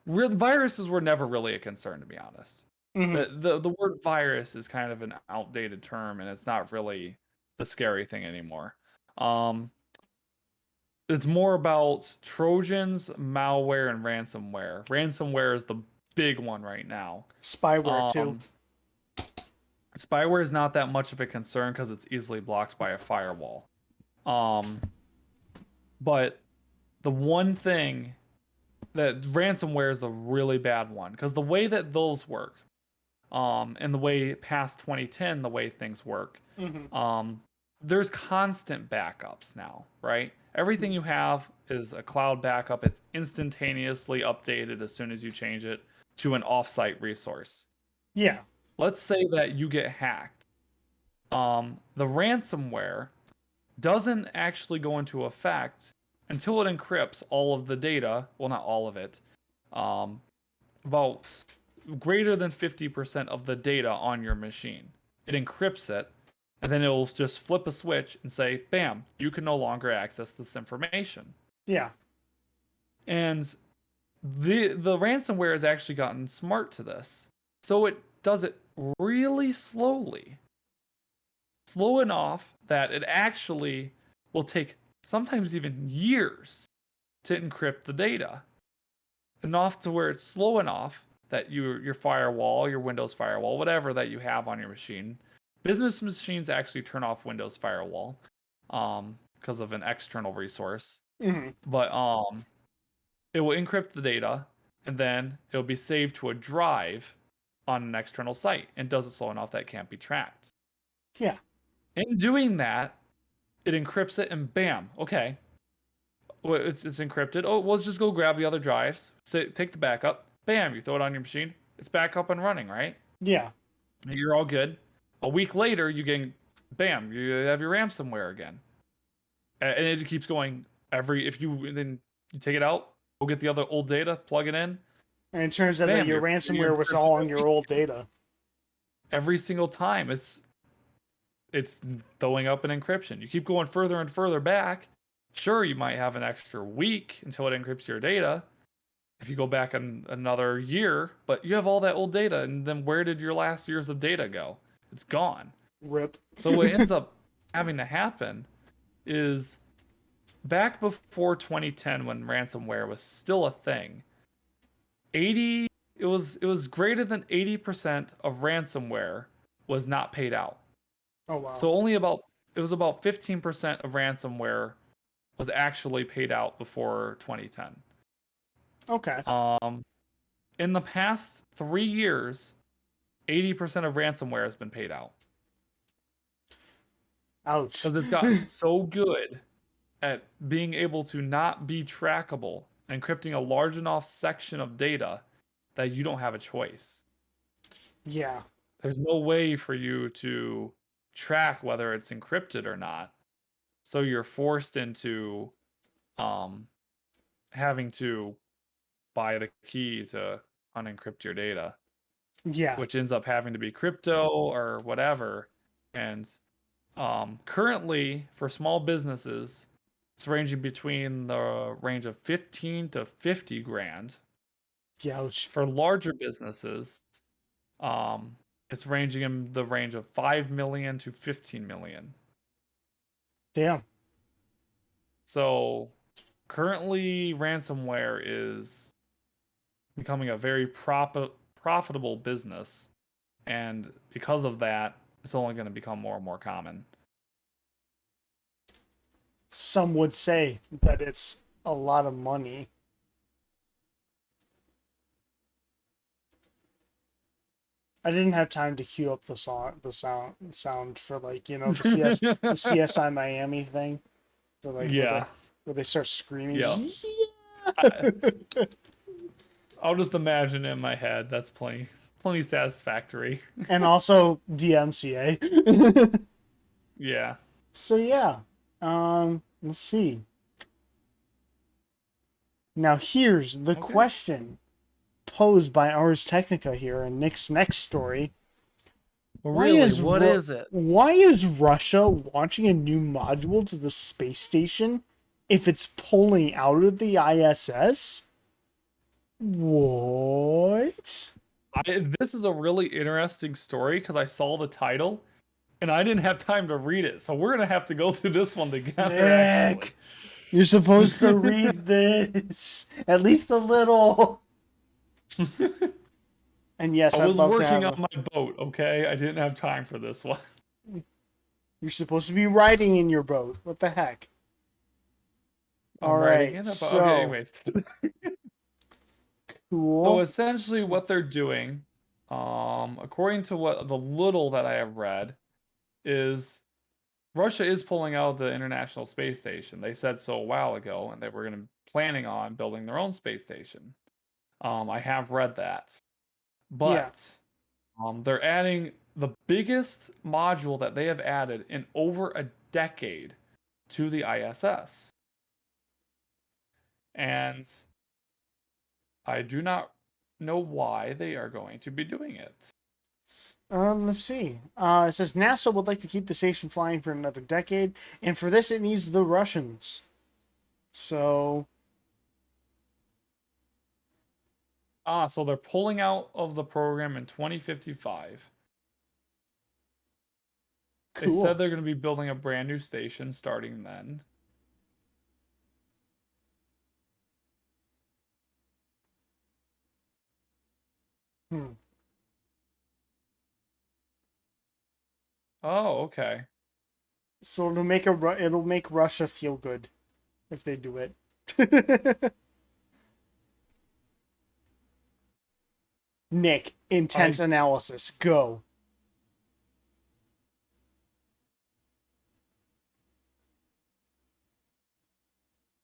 B: viruses were never really a concern, to be honest.
A: Hmm.
B: The word virus is kind of an outdated term, and it's not really the scary thing anymore. Um, it's more about Trojans, malware, and ransomware. Ransomware is the big one right now.
A: Spyware too.
B: Um, spyware is not that much of a concern because it's easily blocked by a firewall. Um, but the one thing that ransomware is a really bad one because the way that those work, and the way past 2010, the way things work,
A: Hmm.
B: um, there's constant backups now, right? Everything you have is a cloud backup. It's instantaneously updated as soon as you change it to an offsite resource.
A: Yeah.
B: Let's say that you get hacked. The ransomware doesn't actually go into effect until it encrypts all of the data. Well, not all of it. Um, about greater than 50% of the data on your machine. It encrypts it, and then it'll just flip a switch and say, bam, you can no longer access this information.
A: Yeah.
B: And the ransomware has actually gotten smart to this. So it does it really slowly. Slow enough that it actually will take sometimes even years to encrypt the data. Enough to where it's slow enough that your firewall, your Windows firewall, whatever that you have on your machine, business machines actually turn off Windows firewall because of an external resource.
A: Hmm.
B: But it will encrypt the data and then it'll be saved to a drive on an external site and does it slow enough that it can't be tracked.
A: Yeah.
B: In doing that, it encrypts it and bam, okay, well, it's encrypted. Oh, well, let's just go grab the other drives. Take the backup. Bam, you throw it on your machine. It's back up and running, right?
A: Yeah.
B: You're all good. A week later, you get, bam, you have your ransomware again, and it keeps going. If you then you take it out, go get the other old data, plug it in.
A: And it turns out that
B: Bam,
A: your
B: you're
A: ransomware was
B: encrypted
A: all on your old data.
B: every single time. It's throwing up an encryption. You keep going further and further back. Sure, you might have an extra week until it encrypts your data, if you go back another year, but you have all that old data, and then where did your last years of data go? It's gone.
A: Rip.
B: So what ends up having to happen is back before 2010 when ransomware was still a thing, 80 it was greater than 80% of ransomware was not paid out.
A: Oh wow.
B: So it was about 15% of ransomware was actually paid out before 2010.
A: Okay.
B: Um, in the past 3 years, 80% of ransomware has been paid out
A: Ouch.
B: because it's gotten so good at being able to not be trackable, encrypting a large enough section of data that you don't have a choice.
A: Yeah.
B: There's no way for you to track whether it's encrypted or not. So you're forced into um, having to buy the key to unencrypt your data,
A: Yeah.
B: which ends up having to be crypto or whatever. And currently, for small businesses, it's ranging between the range of 15 to 50 grand.
A: Ouch.
B: For larger businesses, it's ranging in the range of 5 million to 15 million.
A: Damn.
B: So currently, ransomware is becoming a very profitable business And because of that, it's only going to become more and more common.
A: Some would say that it's a lot of money. I didn't have time to queue up the sound for like, you know, the CSI Miami thing. The, like
B: Yeah.
A: where they start screaming.
B: Yeah.
A: Just,
B: I, I'll just imagine it in my head. That's plenty satisfactory.
A: and also DMCA.
B: Yeah.
A: So yeah. Let's see. Now here's the
B: Okay.
A: question posed by Ars Technica here in Nick's next story.
B: What is it?
A: Why is Russia launching a new module to the space station if it's pulling out of the ISS? What?
B: This is a really interesting story because I saw the title and I didn't have time to read it. So we're gonna have to go through this one together.
A: Nick, you're supposed to read this at least a little. And yes,
B: I
A: I'd
B: was
A: love to
B: working
A: have
B: on my boat. Okay, I didn't have time for this one.
A: You're supposed to be riding in your boat. What the heck? All
B: I'm writing
A: right,
B: it about.
A: so
B: Okay, anyways.
A: cool.
B: So essentially, what they're doing, according to what the little that I have read, is Russia is pulling out of the International Space Station. They said so a while ago, and they were going to planning on building their own space station. I have read that,
A: Yeah.
B: but they're adding the biggest module that they have added in over a decade to the ISS, and I do not know why they are going to be doing it.
A: Let's see. It says NASA would like to keep the station flying for another decade, and for this, it needs the Russians. So,
B: So they're pulling out of the program in 2055. They
A: cool.
B: said they're going to be building a brand new station starting then. Oh, okay.
A: So it'll make Russia feel good if they do it. Nick, intense analysis, go.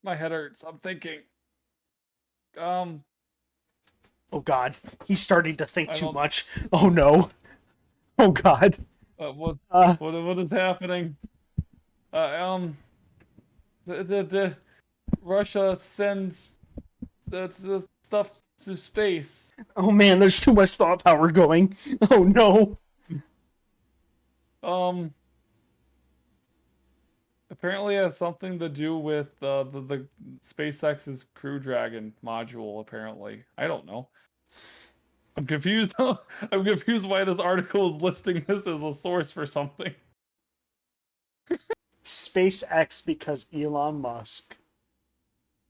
B: My head hurts. I'm thinking.
A: Oh God, he's starting to think
B: I
A: too
B: don't.
A: much. Oh no. Oh God.
B: What
A: Uh,
B: what is happening? The Russia sends the stuff to space.
A: oh man, there's too much thought power going. Oh no.
B: Apparently it has something to do with the SpaceX's Crew Dragon module. Apparently, I don't know. I'm confused. I'm confused why this article is listing this as a source for something.
A: SpaceX because Elon Musk.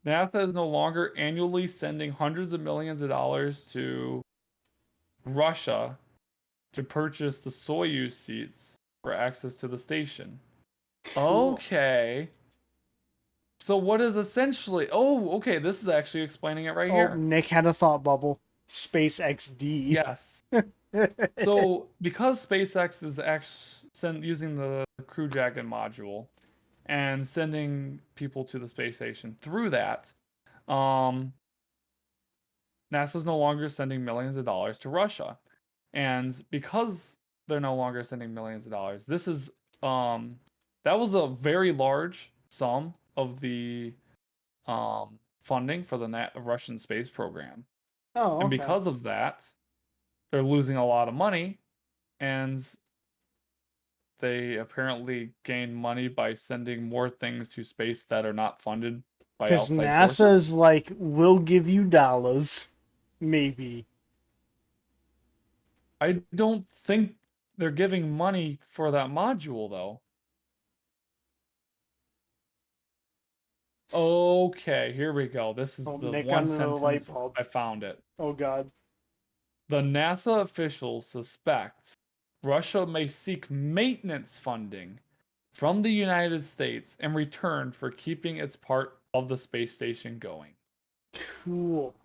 B: NASA is no longer annually sending hundreds of millions of dollars to Russia to purchase the Soyuz seats for access to the station.
A: Cool.
B: Okay. So what is essentially... Oh, okay, this is actually explaining it right here.
A: Nick had a thought bubble. SpaceXD.
B: Yes. So because SpaceX is actually using the Crew Dragon module and sending people to the space station through that, NASA's no longer sending millions of dollars to Russia. And because they're no longer sending millions of dollars, this is that was a very large sum of the funding for the Russian space program.
A: Oh, okay.
B: And because of that, they're losing a lot of money, and they apparently gain money by sending more things to space that are not funded by
A: because
B: outside
A: NASA's
B: sources.
A: like, we'll give you dollars, maybe.
B: I don't think they're giving money for that module, though. Okay, here we go. This is the
A: Nick
B: one
A: under the light
B: sentence
A: bulb.
B: I found it.
A: Oh God.
B: The NASA officials suspect Russia may seek maintenance funding from the United States in return for keeping its part of the space station going.
A: Cool.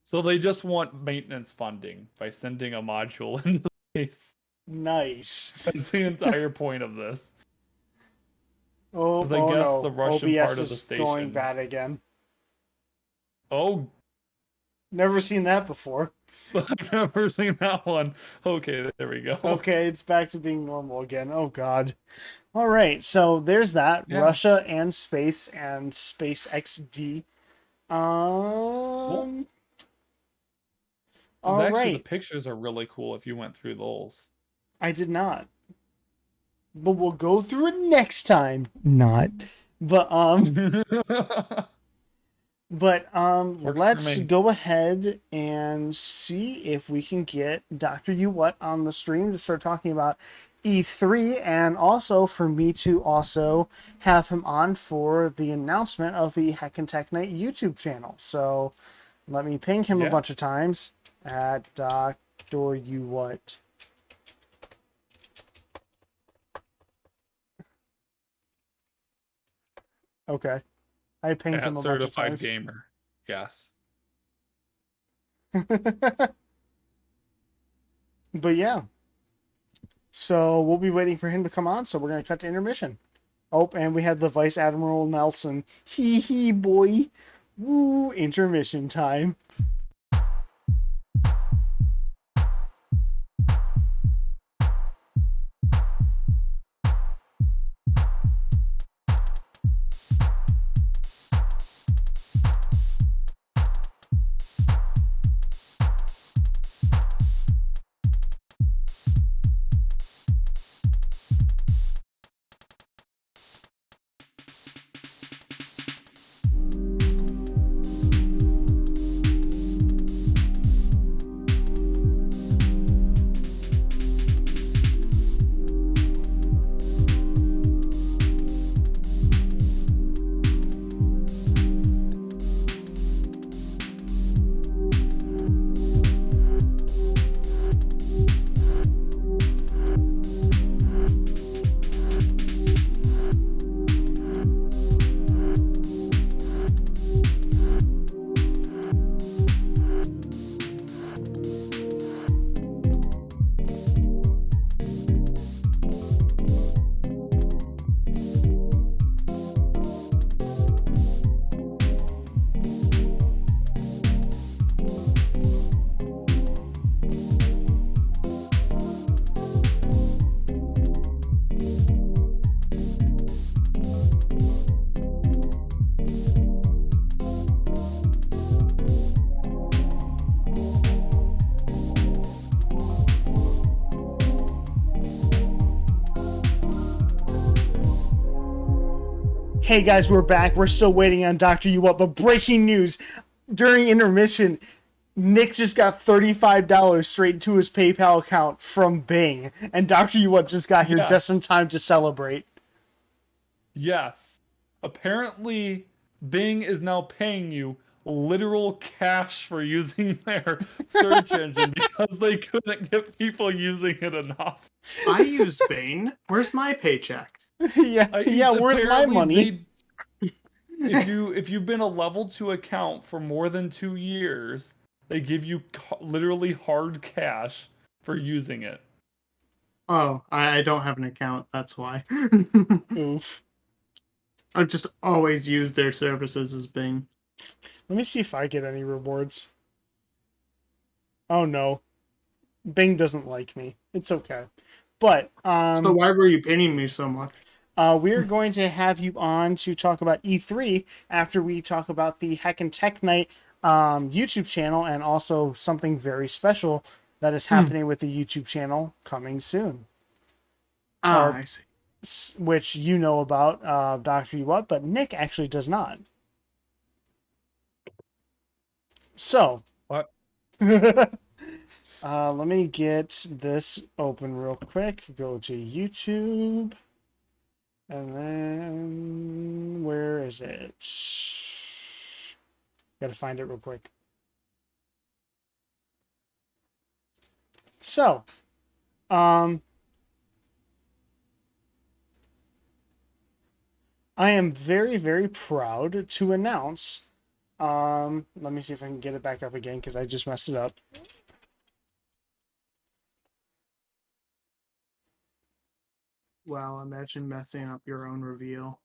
B: So they just want maintenance funding by sending a module into space.
A: Nice.
B: That's the entire point of this.
A: Oh,
B: Because I guess the
A: no.
B: Russian
A: OBS
B: part of the
A: is going
B: station.
A: bad again.
B: Oh,
A: Never seen that before.
B: I've never seen that one. Okay, there we go.
A: Okay, it's back to being normal again. Oh, God. All right, so there's that.
B: Yeah.
A: Russia and space and SpaceXD.
B: Well,
A: All
B: actually, the
A: right.
B: pictures are really cool if you went through those.
A: I did not. But we'll go through it next time. Not. But
B: Works
A: let's
B: for me.
A: go ahead and see if we can get Dr. You What on the stream to start talking about E3, and also for me to also have him on for the announcement of the Heckin Tech Night YouTube channel. So let me ping him a
B: Yeah.
A: bunch of times at Dr. You What. Okay. I pinged him a bunch of
B: Certified
A: times.
B: gamer. Yes.
A: But yeah. So we'll be waiting for him to come on, so we're going to cut to intermission. Oh, and we had the Vice Admiral Nelson. Hee hee, boy. Woo, intermission time. Hey guys, we're back. We're still waiting on Dr. You What, but breaking news. During intermission, Nick just got $35 straight into his PayPal account from Bing. And Dr. You What just got here just in
B: Yes.
A: time to celebrate.
B: Yes. Apparently, Bing is now paying you literal cash for using their search engine because they couldn't get people using it enough.
D: I use Bane. Where's my paycheck?
A: Yeah, where's my
B: Apparently
A: money?
B: if you've been a level 2 account for more than 2 years, they give you literally hard cash for using it.
D: Oh, I don't have an account. That's why.
A: Oof.
D: I've just always used their services as Bing.
A: Let me see if I get any rewards. Oh no. Bing doesn't like me. It's okay. But
D: So why were you paying me so much?
A: we're going to have you on to talk about E3 after we talk about the Heckin Tech Night YouTube channel, and also something very special that is happening with the YouTube channel coming soon.
D: Ah,
A: Or-
D: I see.
A: Which you know about, Dr. You What, but Nick actually does not. So.
B: What?
A: Let me get this open real quick. Go to YouTube. And then, where is it? Gotta find it real quick. So, I am very, very proud to announce. Let me see if I can get it back up again because I just messed it up.
D: Wow, imagine messing up your own reveal.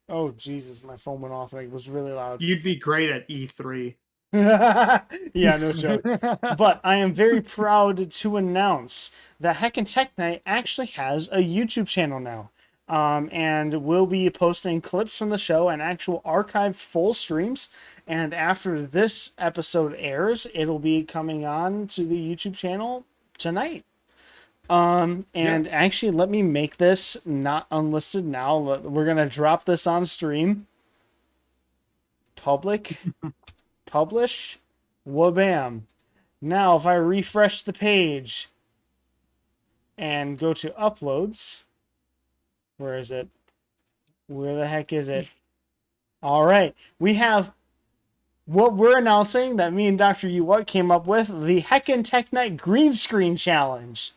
A: Oh, Jesus, my phone went off. It was really loud.
D: You'd be great at E3.
A: Yeah, no joke. But I am very proud to announce that Heckin Tech Night actually has a YouTube channel now. And we'll be posting clips from the show and actual archived full streams. And after this episode airs, it'll be coming on to the YouTube channel tonight. And
B: Yes.
A: actually, let me make this not unlisted now. We're gonna drop this on stream. Public, publish, wabam. Now, if I refresh the page and go to uploads, where is it? Where the heck is it? All right, we have what we're announcing that me and Dr. What came up with, the Heckin Tech Night Green Screen Challenge.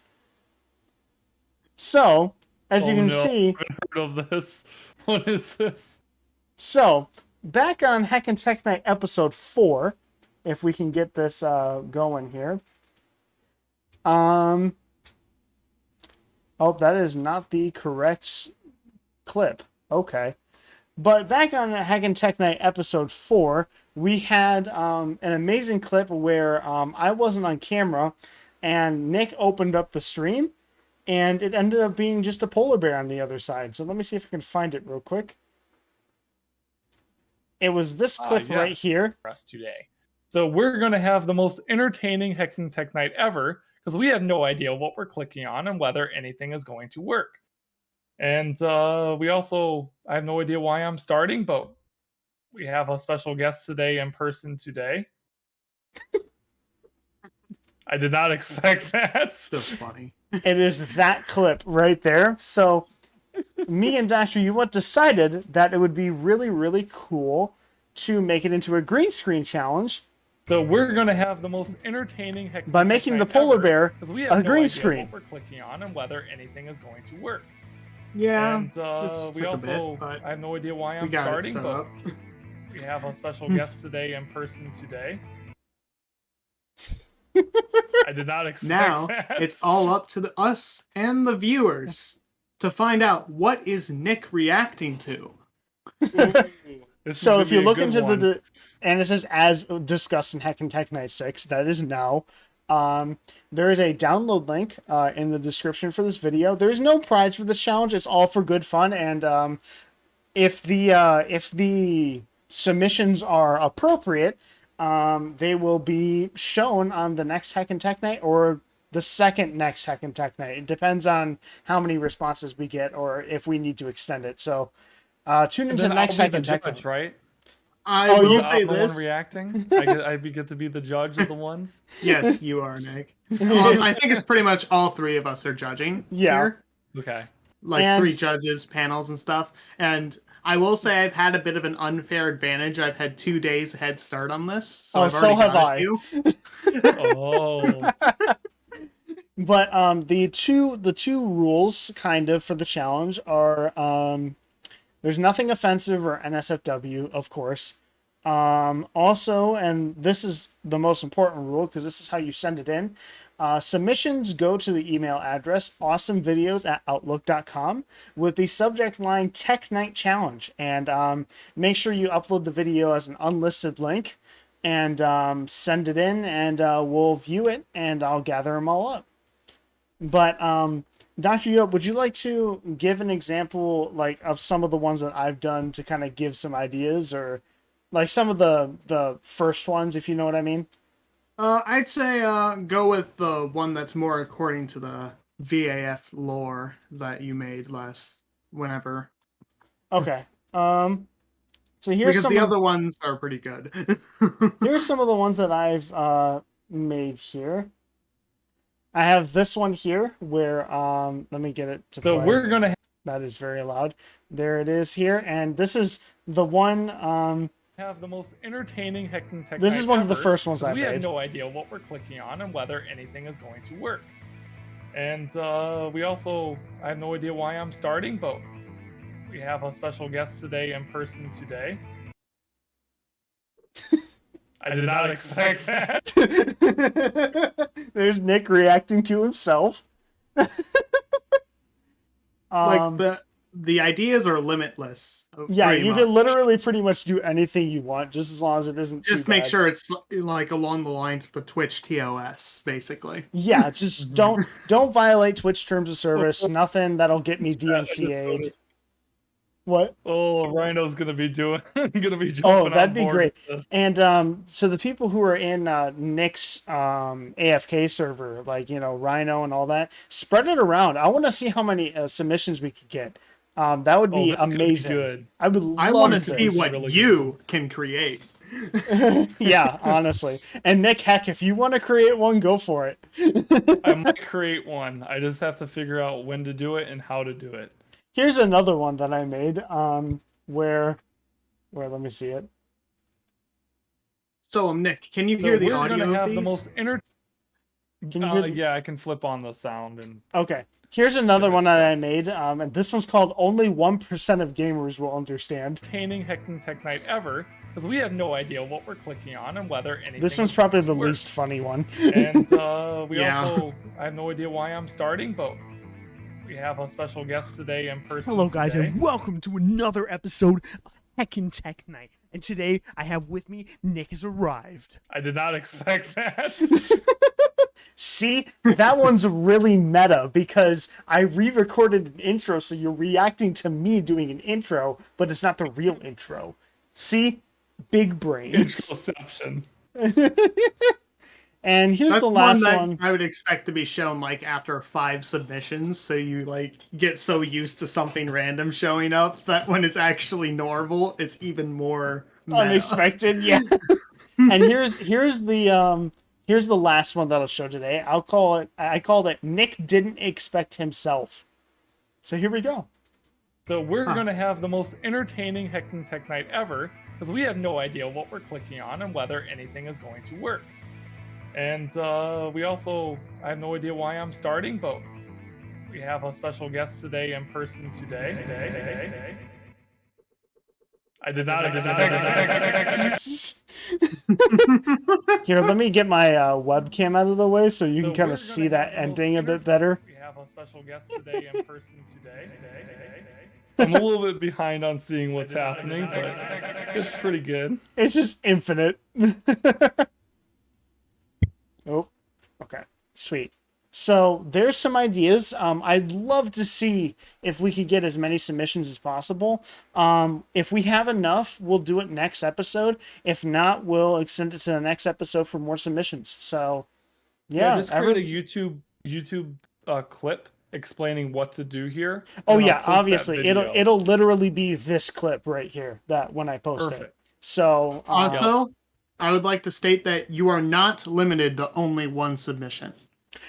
A: So, as you can see,
B: I've heard of this. What is this?
A: So, back on Heckin Tech Night episode 4, if we can get this going here. Oh, that is not the correct clip. Okay. But back on Heckin Tech Night episode 4, we had an amazing clip where I wasn't on camera and Nick opened up the stream and it ended up being just a polar bear on the other side. So let me see if I can find it real quick. It was this clip right here.
B: For us today. So we're going to have the most entertaining Heckin Tech Night ever because we have no idea what we're clicking on and whether anything is going to work. And we also, I have no idea why I'm starting, but we have a special guest today in person today. I did not expect that.
D: So funny.
A: It is that clip right there. So me and Dr. Yuwat decided that it would be really, really cool to make it into a green screen challenge.
B: So we're going to have the most entertaining Heckin
A: by
B: Tech
A: making
B: Night
A: the polar
B: ever,
A: bear
B: 'cause we have
A: a
B: no
A: green
B: idea
A: screen.
B: what we're clicking on and whether anything is going to work.
D: Yeah.
B: And
D: this
B: we
D: took a
B: also,
D: bit, but
B: I have no idea why
D: we
B: I'm
D: got it
B: starting,
D: set
B: but
D: up.
B: we have a special guest today in person today. I did not expect
D: Now
B: that.
D: it's all up to us and the viewers to find out what is Nick reacting to.
B: This
A: So
B: is
A: if
B: gonna
A: you
B: be a
A: look
B: good
A: into
B: one.
A: the and it says as discussed in Heckin Tech Night 6, that is now. There is a download link in the description for this video. There's no prize for this challenge. It's all for good fun, and if the submissions are appropriate, they will be shown on the next Heckin Tech Night or the second next Heckin Tech Night. It depends on how many responses we get or if we need to extend it. So tune into the next
B: I'll be
A: Heckin
B: the
A: Tech
B: judge,
A: Night.
B: right?
D: I
A: Oh,
D: will
A: you-
D: say
B: I'm the
D: this.
B: one reacting. I get to be the judge of the ones.
D: Yes, you are, Nick. Also, I think it's pretty much all three of us are judging
A: Yeah.
D: here.
B: Okay.
D: Like
A: And-
D: 3 judges, panels, and stuff. And I will say I've had a bit of an unfair advantage. I've had 2 days head start on this. So
A: Oh,
D: I've
A: so
D: already
A: have
D: got
A: I.
D: it,
B: Oh.
A: But the two rules kind of for the challenge are there's nothing offensive or NSFW, of course. Also, and this is the most important rule because this is how you send it in. Submissions go to the email address awesomevideos@outlook.com with the subject line Tech Night Challenge, and make sure you upload the video as an unlisted link and send it in, and we'll view it and I'll gather them all up. But Dr. Yop, would you like to give an example like of some of the ones that I've done to kind of give some ideas, or like some of the first ones, if you know what I mean?
D: I'd say go with the one that's more according to the VAF lore that you made whenever.
A: Okay. So here's
D: Because
A: some
D: the
A: of,
D: other ones are pretty good.
A: here's some of the ones that I've made here. I have this one here where let me get it to
B: So
A: play.
B: we're gonna
A: That is very loud. There it is here, and this is the one.
B: have the most entertaining Heckin Tech
A: This
B: Night
A: is one of the
B: ever,
A: first ones
B: 'cause
A: I
B: we have
A: made.
B: no idea what we're clicking on and whether anything is going to work. And we also, I have no idea why I'm starting, but we have a special guest today in person today. I did not expect that.
A: There's Nick reacting to himself.
D: Like the ideas are limitless.
A: Yeah,
D: pretty
A: you
D: much.
A: can literally pretty much do anything you want, just as long as it isn't
D: Just
A: too
D: make
A: bad.
D: sure it's like along the lines of the Twitch TOS, basically.
A: Yeah, just don't violate Twitch terms of service. Nothing that'll get me DMCA'd. What?
B: Oh, Rhino's gonna be jumping
A: Oh, that'd
B: on
A: be
B: board
A: great.
B: with this.
A: And so the people who are in Nick's AFK server, like Rhino and all that, spread it around. I want to see how many submissions we could get. That would be
B: that's gonna be
A: amazing.
B: good.
A: I would.
D: I want to
A: love
D: see
A: this.
D: what
B: Really
D: you
B: good.
D: can create.
A: Yeah, honestly. And Nick, heck, if you want to create one, go for it.
B: I might create one. I just have to figure out when to do it and how to do it.
A: Here's another one that I made. Where let me see it.
D: So, Nick, can you
B: So
D: hear the
B: we're
D: audio
B: gonna
D: of
B: have
D: these?
B: the most
A: Can you hear the-
B: yeah, I can flip on the sound and
A: Okay. Here's another one that I made, and this one's called "Only 1% of Gamers Will Understand."
B: entertaining Heckin Tech Night ever, because we have no idea what we're clicking on and whether anything.
A: This one's
B: is
A: probably
B: going
A: the
B: to work.
A: least funny one.
B: And we
D: Yeah.
B: also, I have no idea why I'm starting, but we have a special guest today in person.
E: Hello, guys,
B: today.
E: and welcome to another episode of Heckin Tech Night. And today I have with me Nick has arrived.
B: I did not expect that.
A: See, that one's really meta because I re-recorded an intro, so you're reacting to me doing an intro, but it's not the real intro. See, big brain.
B: Introception.
A: And here's
D: That's
A: the last
D: one that
A: one.
D: I would expect to be shown like after 5 submissions, so you like get so used to something random showing up that when it's actually normal, it's even more meta.
A: Unexpected, yeah. And here's the last one that I'll show today. I called it Nick didn't expect himself. So here we go.
B: So we're going to have the most entertaining Heckin Tech Night ever, because we have no idea what we're clicking on and whether anything is going to work. And we also, I have no idea why I'm starting, but we have a special guest today in person today. I did not expect that.
A: Here, let me get my webcam out of the way so you
B: So
A: can kind
B: we're
A: of see
B: gonna
A: that
B: have the most
A: ending a bit better.
B: We have a special guest today in person today. I'm a little bit behind on seeing what's happening, but it's pretty good.
A: It's just infinite. Oh, okay. Sweet. So there's some ideas. I'd love to see if we could get as many submissions as possible. If we have enough, we'll do it next episode. If not, we'll extend it to the next episode for more submissions. So, yeah.
B: Just create a YouTube clip explaining what to do here.
A: Oh
B: and I'll
A: yeah,
B: post that
A: obviously
B: video.
A: it'll literally be this clip right here that when I post it.
B: Perfect.
A: So
D: Also, I would like to state that you are not limited to only one submission.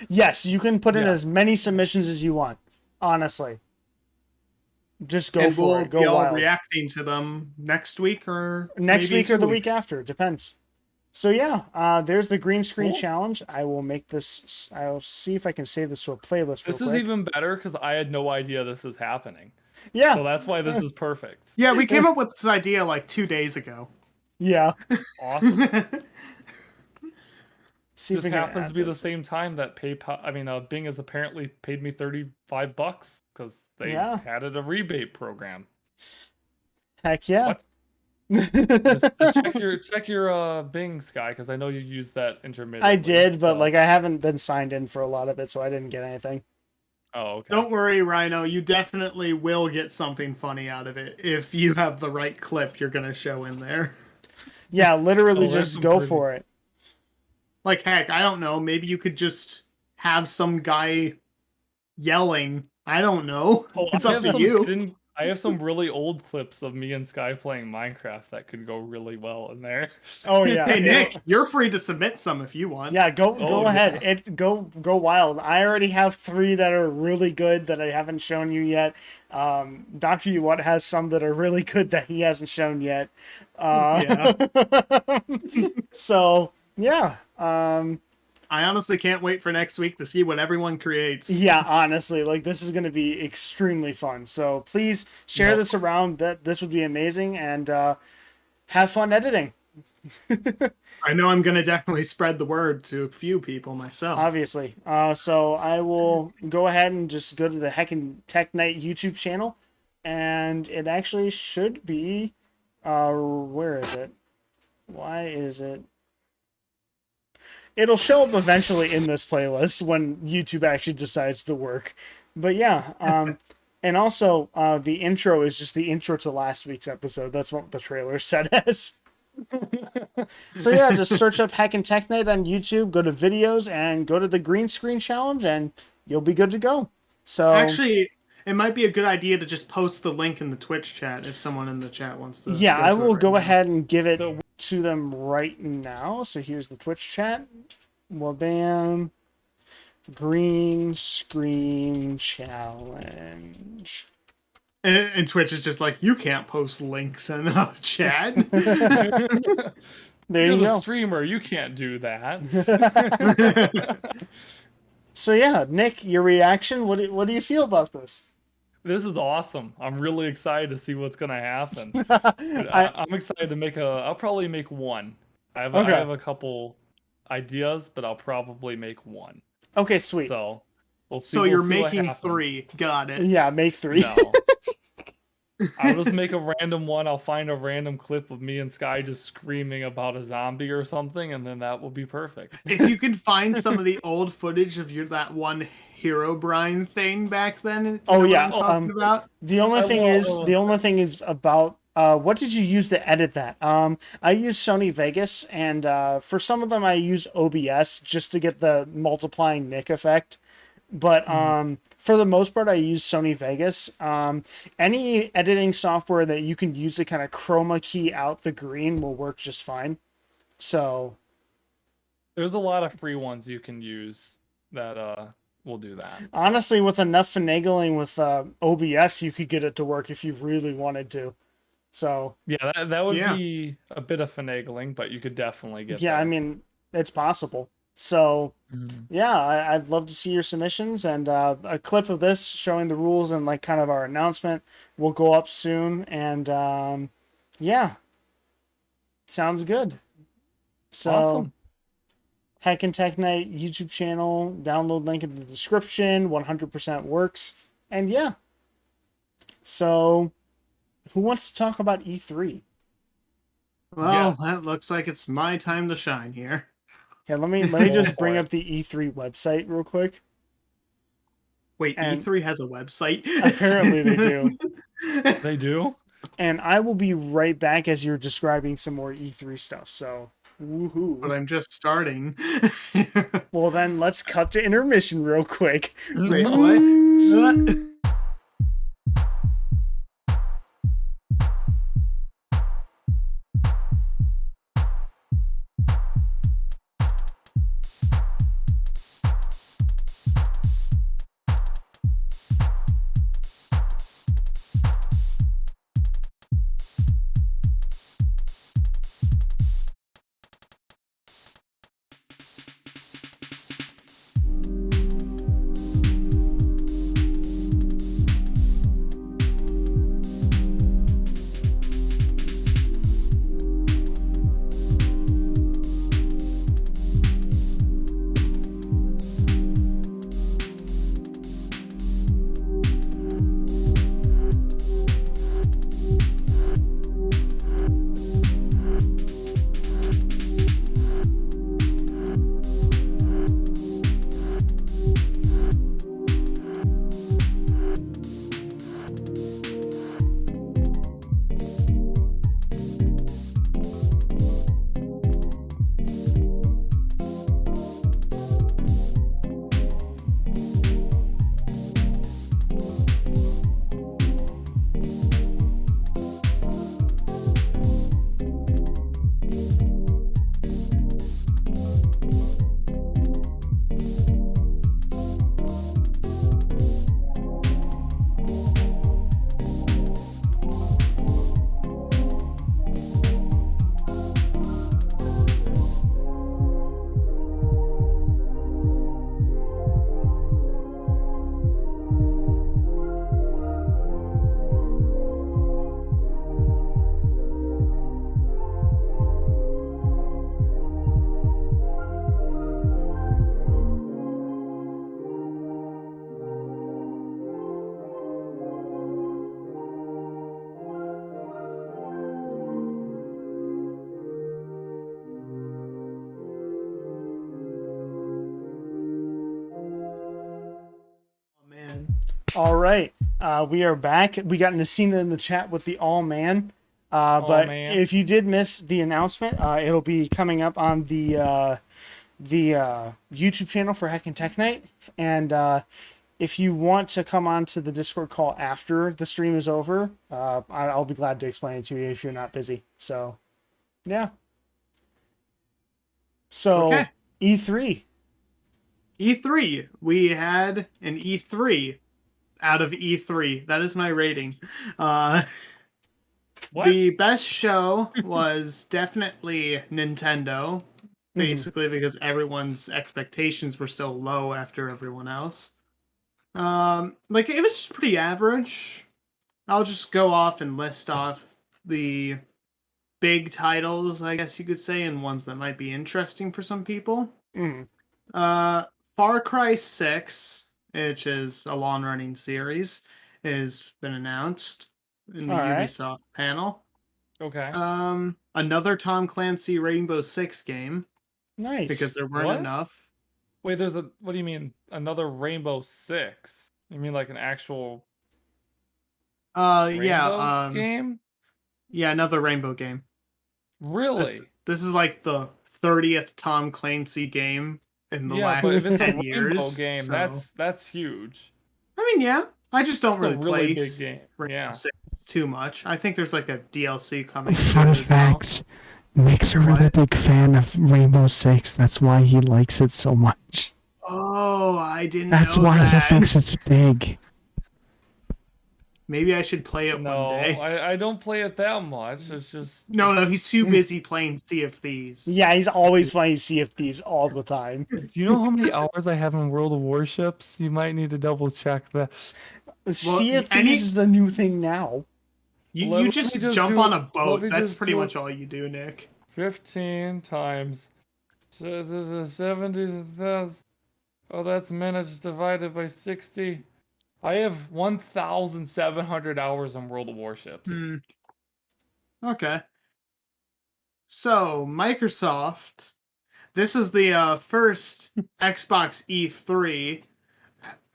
A: yes, you can put in
B: Yeah.
A: as many submissions as you want. Honestly, just go
D: And
A: for
D: we'll
A: it.
D: be
A: Go
D: all
A: wild.
D: reacting to them next week or
A: Next
D: maybe
A: week or
D: 2
A: the
D: weeks.
A: week after, depends. So yeah, there's the green screen
B: Cool.
A: challenge. I will make this. I'll see if I can save this to a playlist.
B: This
A: real
B: is
A: quick.
B: even better because I had no idea this is happening.
A: Yeah,
B: So that's why this is perfect.
D: Yeah, we came up with this idea like 2 days ago.
A: yeah.
B: Awesome.
A: See if
B: Just
A: we can
B: happens
A: add
B: to be the
A: this.
B: same time that Bing has apparently paid me $35 because they
A: Yeah.
B: added a rebate program.
A: Heck yeah.
B: What? Just check your Bing, Sky, because I know you use that intermittently.
A: I did, but
B: so-
A: like I haven't been signed in for a lot of it, so I didn't get anything.
B: Oh, okay.
D: Don't worry, Rhino. You definitely will get something funny out of it if you have the right clip you're going to show in there.
A: Yeah, literally
B: Oh, that's
A: just go
B: pretty-
A: for it.
D: Like, heck, I don't know. Maybe you could just have some guy yelling. I don't know.
B: Oh,
D: It's
B: I
D: up
B: have
D: to
B: some
D: you.
B: I have some really old clips of me and Sky playing Minecraft that could go really well in there.
A: Oh yeah.
D: Hey, Nick, you're free to submit some if you want.
A: Yeah, go
B: Oh,
A: ahead. Go wild. I already have 3 that are really good that I haven't shown you yet. Dr. Uwat has some that are really good that he hasn't shown yet. So yeah.
D: I honestly can't wait for next week to see what everyone creates.
A: Yeah, honestly, like this is going to be extremely fun. So please share
B: Yep.
A: this around. That this would be amazing, and have fun editing.
D: I know I'm gonna definitely spread the word to a few people myself.
A: Obviously. So I will go ahead and just go to the Heckin Tech Night YouTube channel, and it actually should be. Where is it? Why is it? It'll show up eventually in this playlist when YouTube actually decides to work. But yeah, and also the intro is just the intro to last week's episode. That's what the trailer said as. So yeah, just search up Heckin Tech Night on YouTube, go to videos, and go to the green screen challenge, and you'll be good to go. So
D: Actually, it might be a good idea to just post the link in the Twitch chat if someone in the chat wants to.
A: yeah,
D: go
A: I
D: to it
A: will
D: right
A: go
D: now.
A: ahead and give it
B: So-
A: to them right now. So here's the Twitch chat. Well, bam. Green screen challenge.
D: And Twitch is just like, you can't post links in a chat.
A: There
B: You're
A: you
B: the
A: go.
B: streamer. You can't do that.
A: So yeah, Nick, your reaction? What do you feel about this?
B: This is awesome. I'm really excited to see what's gonna happen.
A: I,
B: I'm excited to make I'll probably make one.
A: Okay.
B: I have a couple ideas, but I'll probably make one.
A: okay, sweet.
B: So we'll see.
D: So
B: we'll
D: you're
B: see what
D: making
B: happens.
D: 3. Got it.
A: Yeah, make 3.
B: No. I'll just make a random one. I'll find a random clip of me and Sky just screaming about a zombie or something, and then that will be perfect.
D: If you can find some of the old footage of that one Herobrine thing back then, you
A: Oh,
D: know what
A: yeah,
D: I'm talking about?
A: The only
B: I
A: thing
B: will-
A: is about what did you use to edit that? I used Sony Vegas, and for some of them I used OBS just to get the multiplying Nick effect. But for the most part, I use Sony Vegas. Any editing software that you can use to kind of chroma key out the green will work just fine. So
B: There's a lot of free ones you can use that will do that.
A: honestly, with enough finagling with OBS, you could get it to work if you really wanted to. So
B: Yeah, that would
D: Yeah.
B: be a bit of finagling, but you could definitely get
A: yeah,
B: there.
A: I mean, it's possible. So
B: Mhm.
A: yeah, I'd love to see your submissions, and a clip of this showing the rules and like kind of our announcement will go up soon. And yeah, sounds good. So
B: Awesome.
A: Heckin Tech Night YouTube channel, download link in the description. 100% works, and yeah. So, who wants to talk about E3?
D: Well, that looks like it's my time to shine here.
A: Yeah, let me
B: Go
A: just
B: for
A: bring
B: it.
A: up the E3 website real quick.
D: Wait,
A: And-
D: E3 has a website?
A: Apparently they do.
B: They do?
A: And I will be right back as you're describing some more E3 stuff. So,
D: But
A: woohoo.
D: I'm just starting.
A: Well, then let's cut to intermission real quick.
D: Wait, what?
A: All right, we are back. We got Nasina in the chat with the all man. But
B: man.
A: if you did miss the announcement, it'll be coming up on the YouTube channel for Heckin Tech Night. And if you want to come on to the Discord call after the stream is over, I'll be glad to explain it to you if you're not busy. So, yeah. So,
D: Okay.
A: E3.
D: E3. We had an E3 out of E3. That is my rating.
B: What?
D: The best show was definitely Nintendo, basically because everyone's expectations were so low after everyone else. Like it was pretty average. I'll just go off and list off the big titles, I guess you could say, and ones that might be interesting for some people.
A: Mm.
D: Far Cry 6, which is a long-running series, has been announced in the
A: All right.
D: Ubisoft panel.
B: Okay.
D: Another Tom Clancy Rainbow Six game
A: Nice.
D: because there weren't
B: What?
D: enough.
B: Wait, what do you mean? Another Rainbow Six? You mean like an actual Rainbow game?
D: Yeah, another Rainbow game.
B: Really?
D: This is like the 30th Tom Clancy game in the
B: Yeah, but
D: last
B: if it's a
D: 10
B: Rainbow
D: years.
B: game,
D: so-
B: that's huge.
D: I mean, yeah. I just don't
B: It's a
D: really
B: really
D: play
B: big game.
D: Rainbow
B: Yeah.
D: Six too much. I think there's like a DLC coming.
E: Fun
D: soon as well.
E: fact: Nick's a really
D: What?
E: big fan of Rainbow Six. That's why he likes it so much.
D: Oh, I didn't
E: That's
D: know
E: why
D: that.
E: he thinks it's big.
D: Maybe I should play it
B: No,
D: one day.
B: I don't play it that much. It's just
D: No, he's too busy playing Sea of Thieves.
A: Yeah, he's always playing Sea of Thieves all the time.
B: Do you know how many hours I have in World of Warships? You might need to double check that.
A: Sea of
D: any-
A: Thieves is the new thing now.
D: You
B: Let me
D: just
B: just
D: jump
B: do-
D: on a
B: let
D: boat.
B: me
D: That's
B: just
D: pretty
B: do-
D: much all you do, Nick.
B: 15 times 70,000. Oh, that's minutes divided by 60. I have 1,700 hours in World of Warships.
D: Okay. So, Microsoft. This was the first Xbox E3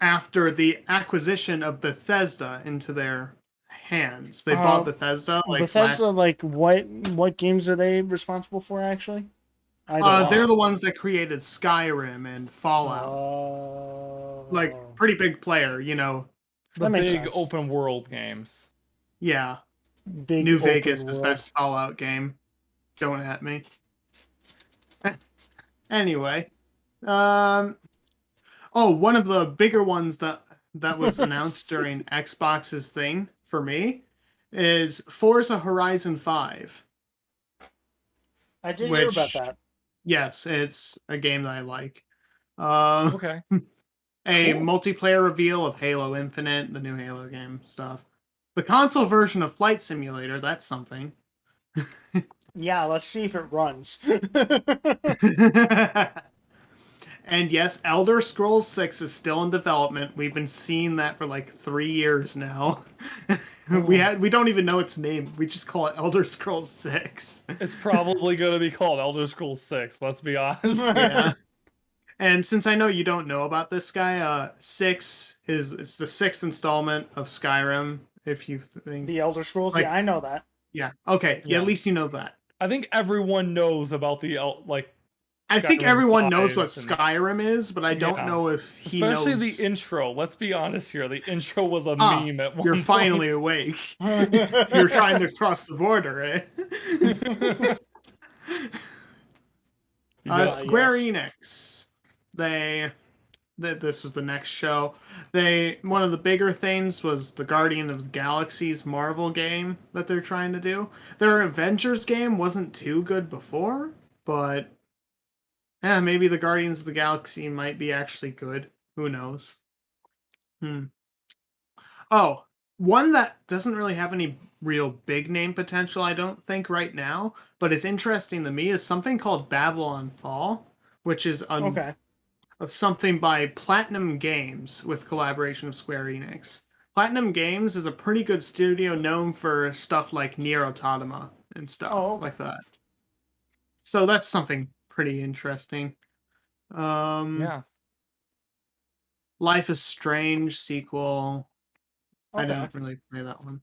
D: after the acquisition of Bethesda into their hands. They bought Bethesda
A: Bethesda, like what games are they responsible for actually? I don't
D: they're
A: know.
D: the ones that created Skyrim and Fallout. Like pretty big player, you know.
B: The
A: That makes
B: big
A: sense.
B: open world games.
D: Yeah.
A: Big
D: New
A: open
D: Vegas is
A: world.
D: best Fallout game. Going at me. Anyway, one of the bigger ones that was announced during Xbox's thing for me is Forza Horizon 5.
A: I did hear about
D: which-
A: that.
D: Yes, it's a game that I like.
B: Okay.
D: A
B: Cool.
D: multiplayer reveal of Halo Infinite, the new Halo game stuff. The console version of Flight Simulator, that's something.
A: Yeah, let's see if it runs.
D: And yes, Elder Scrolls 6 is still in development. We've been seeing that for like 3 years now. We don't even know its name. We just call it Elder Scrolls 6.
B: It's probably going to be called Elder Scrolls 6, let's be honest.
D: Yeah. And since I know you don't know about this guy, 6 it's the 6th installment of Skyrim, if you think.
A: The Elder Scrolls,
D: Like-
A: yeah, I know that.
D: Yeah. Okay. Yeah,
B: Yeah.
D: at least you know that.
B: I think everyone knows about the
D: I think
B: Skyrim
D: everyone knows
B: 5
D: what
B: and-
D: Skyrim is, but I don't
B: Yeah.
D: know if he
B: especially
D: knows.
B: the intro. Let's be honest here. The intro was a
D: Ah,
B: meme at one
D: You're
B: point.
D: finally awake. You're trying to cross the border, eh?
B: Yeah.
D: Square
A: yes.
D: Enix. This was the next show. One of the bigger things was the Guardian of the Galaxy's Marvel game that they're trying to do. Their Avengers game wasn't too good before, but maybe the Guardians of the Galaxy might be actually good. Who knows? Oh, one that doesn't really have any real big name potential, I don't think, right now, but is interesting to me is something called Babylon Fall, which is
A: Okay.
D: of something by Platinum Games with collaboration of Square Enix. Platinum Games is a pretty good studio known for stuff like Nier Automata and stuff like that. So that's something pretty interesting.
B: Yeah.
D: Life is Strange sequel. I
A: Okay.
D: didn't really play that one.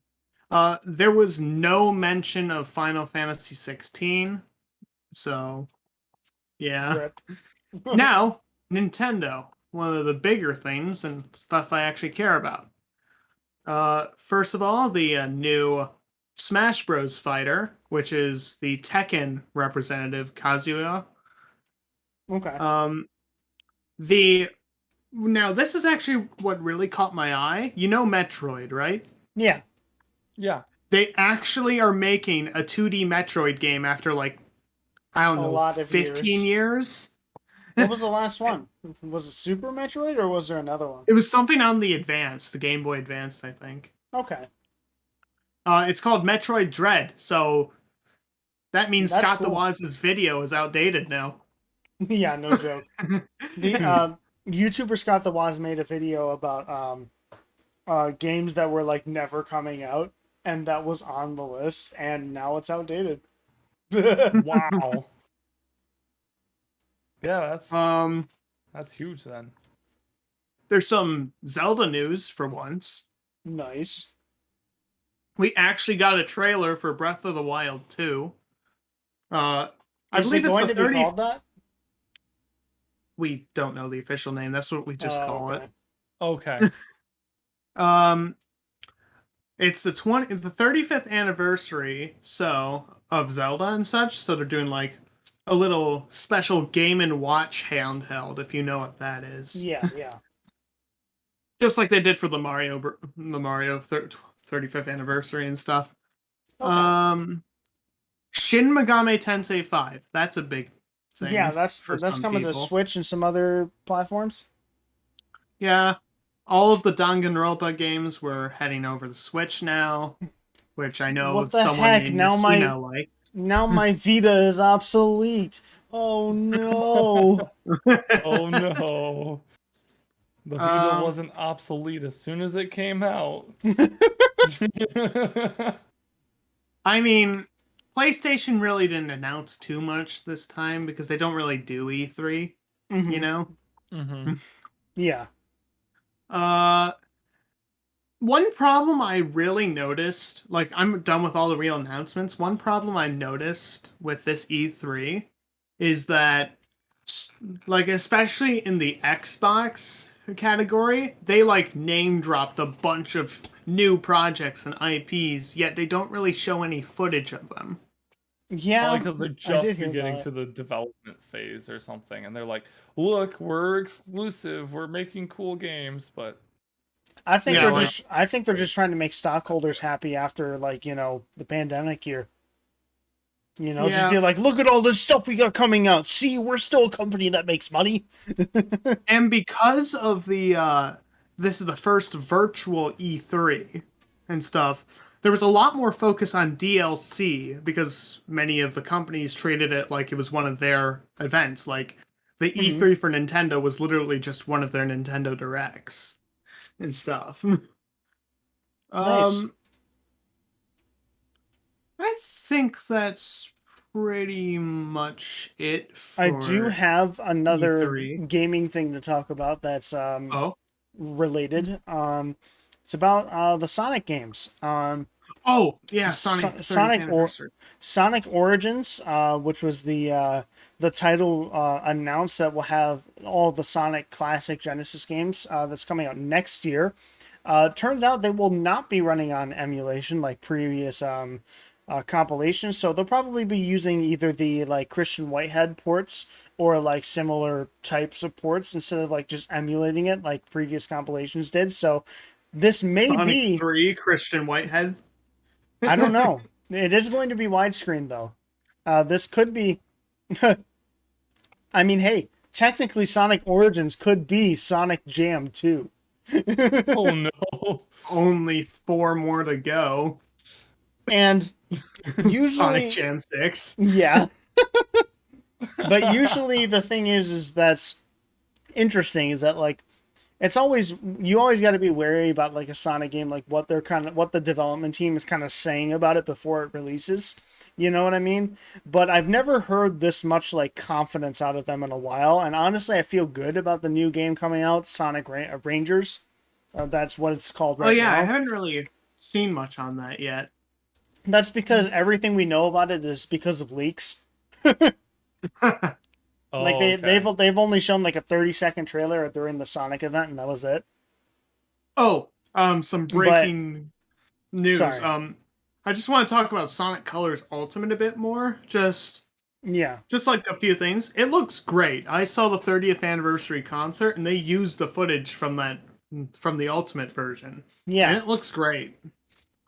D: There was no mention of Final Fantasy 16, so yeah.
A: Rip.
D: Now, Nintendo, one of the bigger things and stuff I actually care about. First of all, the new Smash Bros. Fighter, which is the Tekken representative, Kazuya.
A: Okay.
D: The Now this is actually what really caught my eye. You know Metroid, right?
A: Yeah.
B: Yeah.
D: They actually are making a 2D Metroid game after like I don't
A: A
D: know,
A: lot of
D: 15 years.
A: What was the last one? Was it Super Metroid or was there another one?
D: It was something on the Advance, the Game Boy Advance, I think.
A: Okay.
D: It's called Metroid Dread, so that means
A: That's
D: Scott
A: cool.
D: DeWaz's video is outdated now.
A: Yeah, no joke. The YouTuber Scott the Woz made a video about games that were like never coming out, and that was on the list, and now it's outdated.
B: Wow. Yeah,
D: Um,
B: that's huge then.
D: there's some Zelda news for once.
A: Nice.
D: We actually got a trailer for Breath of the Wild 2. I
A: Is
D: believe
A: it
D: it's
A: going
D: the
A: to be
D: 30th.
A: called that?
D: We don't know the official name. That's what we just call
A: Okay.
D: it.
B: Okay.
D: It's the 35th anniversary of Zelda and such, so they're doing like a little special Game and Watch handheld, if you know what that is.
A: Yeah, yeah.
D: Just like they did for the Mario 35th anniversary and stuff.
A: Okay.
D: Shin Megami Tensei 5. That's a big thing.
A: Yeah, that's
D: for some
A: coming to
D: people.
A: Switch and some other platforms.
D: Yeah. All of the Danganronpa games were heading over to Switch now, which I know
A: What the
D: someone
A: heck?
D: named
A: Now
D: Messina like.
A: now my Vita is obsolete. Oh no.
B: Oh no. The Vita wasn't obsolete as soon as it came out.
D: I mean, PlayStation really didn't announce too much this time because they don't really do E3, you know?
B: Mm-hmm.
A: Yeah.
D: One problem I really noticed, like I'm done with all the real announcements. One problem I noticed with this E3 is that, like, especially in the Xbox category, they like name dropped a bunch of new projects and IPs, yet they don't really show any footage of them.
A: Yeah.
B: Because they're
A: I did
B: just
A: hear
B: beginning
A: that.
B: to the development phase or something, and they're like, "Look, we're exclusive. We're making cool games." But
A: I think
D: Yeah,
A: they're just trying to make stockholders happy after like, the pandemic year. Just be
D: Yeah.
A: like, look at all this stuff we got coming out. See, we're still a company that makes money.
D: And because of this is the first virtual E3 and stuff, there was a lot more focus on DLC because many of the companies treated it like it was one of their events. Like the E3 for Nintendo was literally just one of their Nintendo Directs and stuff.
A: Nice.
D: I think that's pretty much it for
A: I do have another
D: E3.
A: gaming thing to talk about that's
D: Oh.
A: related. It's about the Sonic games.
D: Oh, yeah, Sonic 30th anniversary.
A: Sonic Origins, which was the title announced that will have all the Sonic classic Genesis games that's coming out next year. Turns out they will not be running on emulation like previous compilations, so they'll probably be using either the like Christian Whitehead ports or like similar types of ports instead of like just emulating it like previous compilations did. So this may
D: Sonic
A: be
D: 3 Christian Whitehead.
A: I don't know. It is going to be widescreen though. This could be. I mean, hey, technically, Sonic Origins could be Sonic Jam 2.
B: oh no!
D: Only 4 more to go.
A: And usually,
D: Sonic Jam 6.
A: yeah. But usually, the thing is that's interesting is that like you always got to be wary about like a Sonic game, like what the development team is kind of saying about it before it releases, You know what I mean? But I've never heard this much like confidence out of them in a while. And honestly, I feel good about the new game coming out, Sonic Rangers. That's what it's called
D: Oh
A: right
D: yeah, I
A: now.
D: haven't really seen much on that yet.
A: That's because everything we know about it is because of leaks.
B: Oh,
A: Like
B: okay.
A: they've only shown like a 30-second trailer during the Sonic event, and that was it.
D: Oh, some
A: But
D: breaking news.
A: sorry,
D: I just want to talk about Sonic Colors Ultimate a bit more.
A: yeah,
D: Just like a few things. It looks great. I saw the 30th anniversary concert and they used the footage from the Ultimate version. And
A: yeah,
D: it looks great.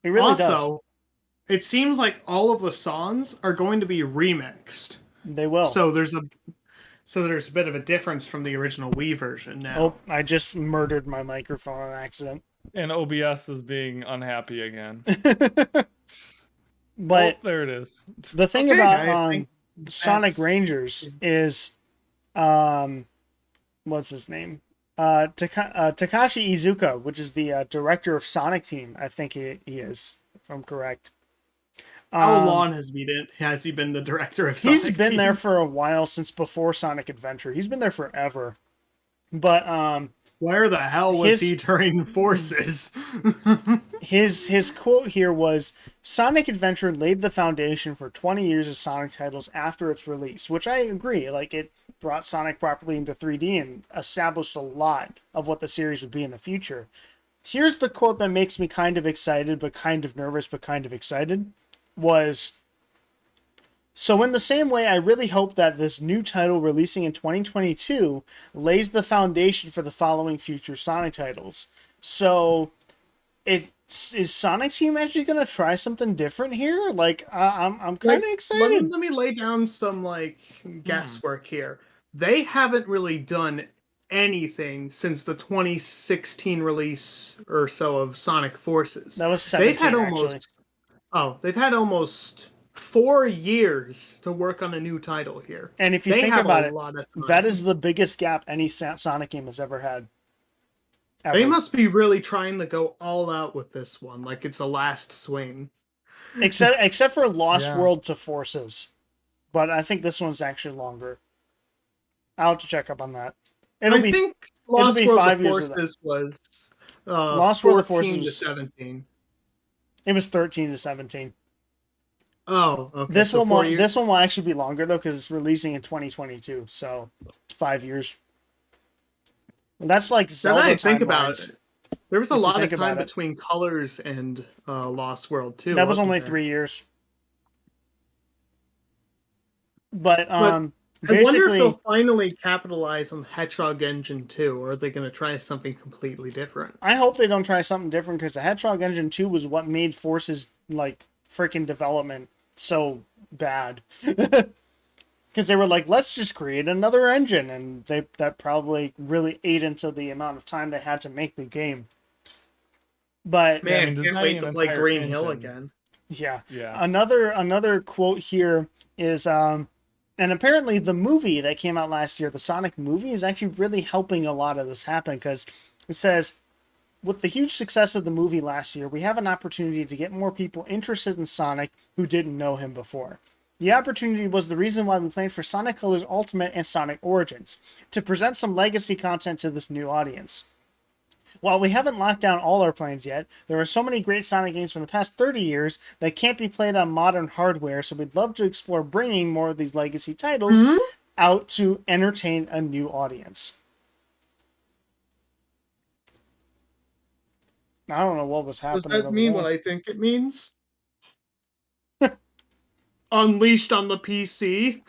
A: it really does.
D: Also, it seems like all of the songs are going to be remixed.
A: They will.
D: So there's a bit of a difference from the original Wii version now.
A: Oh, I just murdered my microphone on accident.
B: And OBS is being unhappy again.
A: But
B: Oh, there it is.
A: the thing
D: Okay,
A: about
D: I think
A: Sonic
D: that's-
A: Rangers is, what's his name? Takashi Iizuka, which is the director of Sonic Team. I think he is, if I'm correct.
D: How long has he been the director of Sonic
A: He's been
D: Team?
A: there for a while, since before Sonic Adventure. He's been there forever. But
D: Where the hell was
A: his-
D: he during Forces?
A: his quote here was, Sonic Adventure laid the foundation for 20 years of Sonic titles after its release, which I agree. Like, it brought Sonic properly into 3D and established a lot of what the series would be in the future. Here's the quote that makes me kind of excited, but kind of nervous, but kind of excited, was, so in the same way, I really hope that this new title releasing in 2022 lays the foundation for the following future Sonic titles. So, is Sonic Team actually going to try something different here? Like, I'm kind of excited.
D: Let me lay down some guesswork here. They haven't really done anything since the 2016 release or so of Sonic Forces.
A: That was 17, actually.
D: They've had almost 4 years to work on a new title here.
A: And if you
D: They
A: think
D: have
A: about
D: a
A: it,
D: lot of time.
A: that is the biggest gap any Sonic game has ever had. Ever.
D: They must be really trying to go all out with this one, like it's a last swing.
A: Except for Lost
B: Yeah.
A: World to Forces. But I think this one's actually longer. I'll have to check up on that.
D: I think Lost
A: be
D: World
A: 5
D: to
A: years of
D: Forces was
A: Lost World to
D: 14
A: Forces
D: to
A: was-
D: 17.
A: It was 13 to 17.
D: Oh, okay.
A: This
D: so
A: one
D: 4
A: will
D: years.
A: this one will actually be longer though, because it's releasing in 2022, so 5 years. That's like
D: Now
A: Zelda
D: that I think about
A: timelines.
D: it, there was a
A: If you
D: lot of
A: think
D: time
A: about it.
D: between Colors and Lost World too.
A: That was
D: wasn't
A: only
D: there?
A: 3 years. But
D: I wonder if
A: basically,
D: they'll finally capitalize on Hedgehog Engine 2, or are they going to try something completely different?
A: I hope they don't try something different, because the Hedgehog Engine 2 was what made Force's like freaking development so bad. Because they were like, let's just create another engine, and that probably really ate into the amount of time they had to make the game. But
B: Yeah, I
D: Man,
B: mean,
D: can't
B: designing
D: wait to
B: an
D: play
B: entire
D: Green Hill
B: engine.
D: again.
A: yeah,
B: Yeah.
A: another quote here is and apparently the movie that came out last year, the Sonic movie, is actually really helping a lot of this happen, because it says, with the huge success of the movie last year, we have an opportunity to get more people interested in Sonic who didn't know him before. The opportunity was the reason why we planned for Sonic Colors Ultimate and Sonic Origins, to present some legacy content to this new audience. While we haven't locked down all our plans yet, there are so many great Sonic games from the past 30 years that can't be played on modern hardware, so we'd love to explore bringing more of these legacy titles out to entertain a new audience. I don't know what was
D: Does
A: happening.
D: that mean what I think it means? Unleashed on the PC?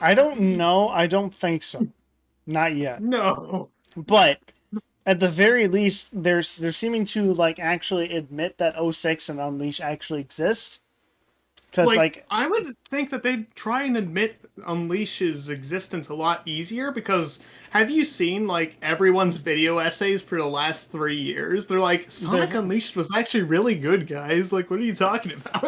A: I don't know. I don't think so. Not yet.
D: No.
A: But at the very least, they're seeming to like actually admit that 06 and Unleash actually exist. Because like
D: I would think that they'd try and admit Unleash's existence a lot easier, because have you seen like everyone's video essays for the last 3 years? They're like, Sonic Unleashed was actually really good, guys. Like, what are you talking about?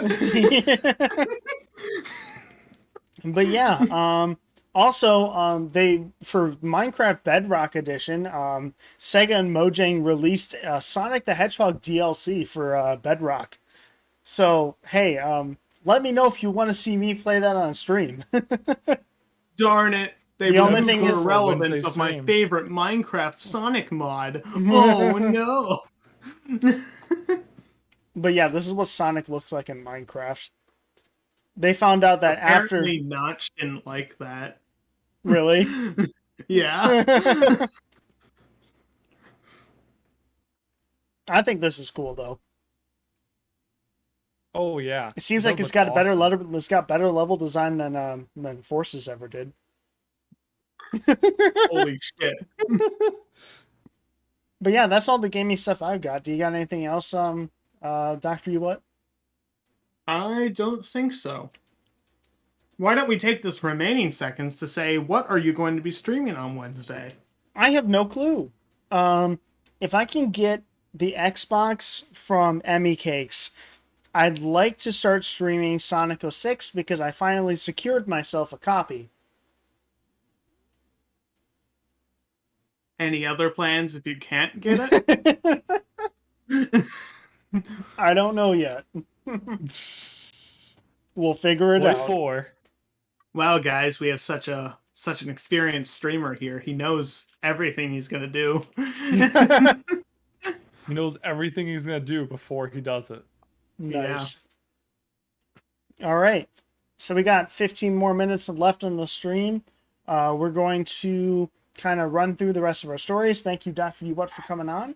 A: But yeah, also, they, for Minecraft Bedrock Edition, Sega and Mojang released Sonic the Hedgehog DLC for Bedrock. So hey, let me know if you want to see me play that on stream.
D: Darn it. They
A: The only
D: removed
A: thing
D: the
A: is-
D: relevance
B: Wednesday
D: of my
B: stream.
D: favorite Minecraft Sonic mod. Oh no.
A: But yeah, this is what Sonic looks like in Minecraft. They found out that
D: Apparently Notch didn't like that.
A: Really?
D: Yeah.
A: I think this is cool though.
B: Oh yeah.
A: It seems
B: It
A: like
B: does
A: it's
B: look
A: got a better
B: awesome.
A: level. It's got better level design than Forces ever did.
D: Holy shit.
A: But yeah, that's all the gaming stuff I've got. Do you got anything else, Doctor? You what?
D: I don't think so. Why don't we take this remaining seconds to say, what are you going to be streaming on Wednesday?
A: I have no clue. If I can get the Xbox from Emmy Cakes, I'd like to start streaming Sonic 06 because I finally secured myself a copy.
D: Any other plans if you can't get it?
A: I don't know yet. We'll figure it
B: Wait
A: out.
B: for.
D: Wow, guys, we have such an experienced streamer here. He knows everything he's gonna do.
B: He knows everything he's gonna do before he does it.
A: Nice. All right. So we got 15 more minutes left on the stream. We're going to kind of run through the rest of our stories. Thank you, Dr. What, for coming on.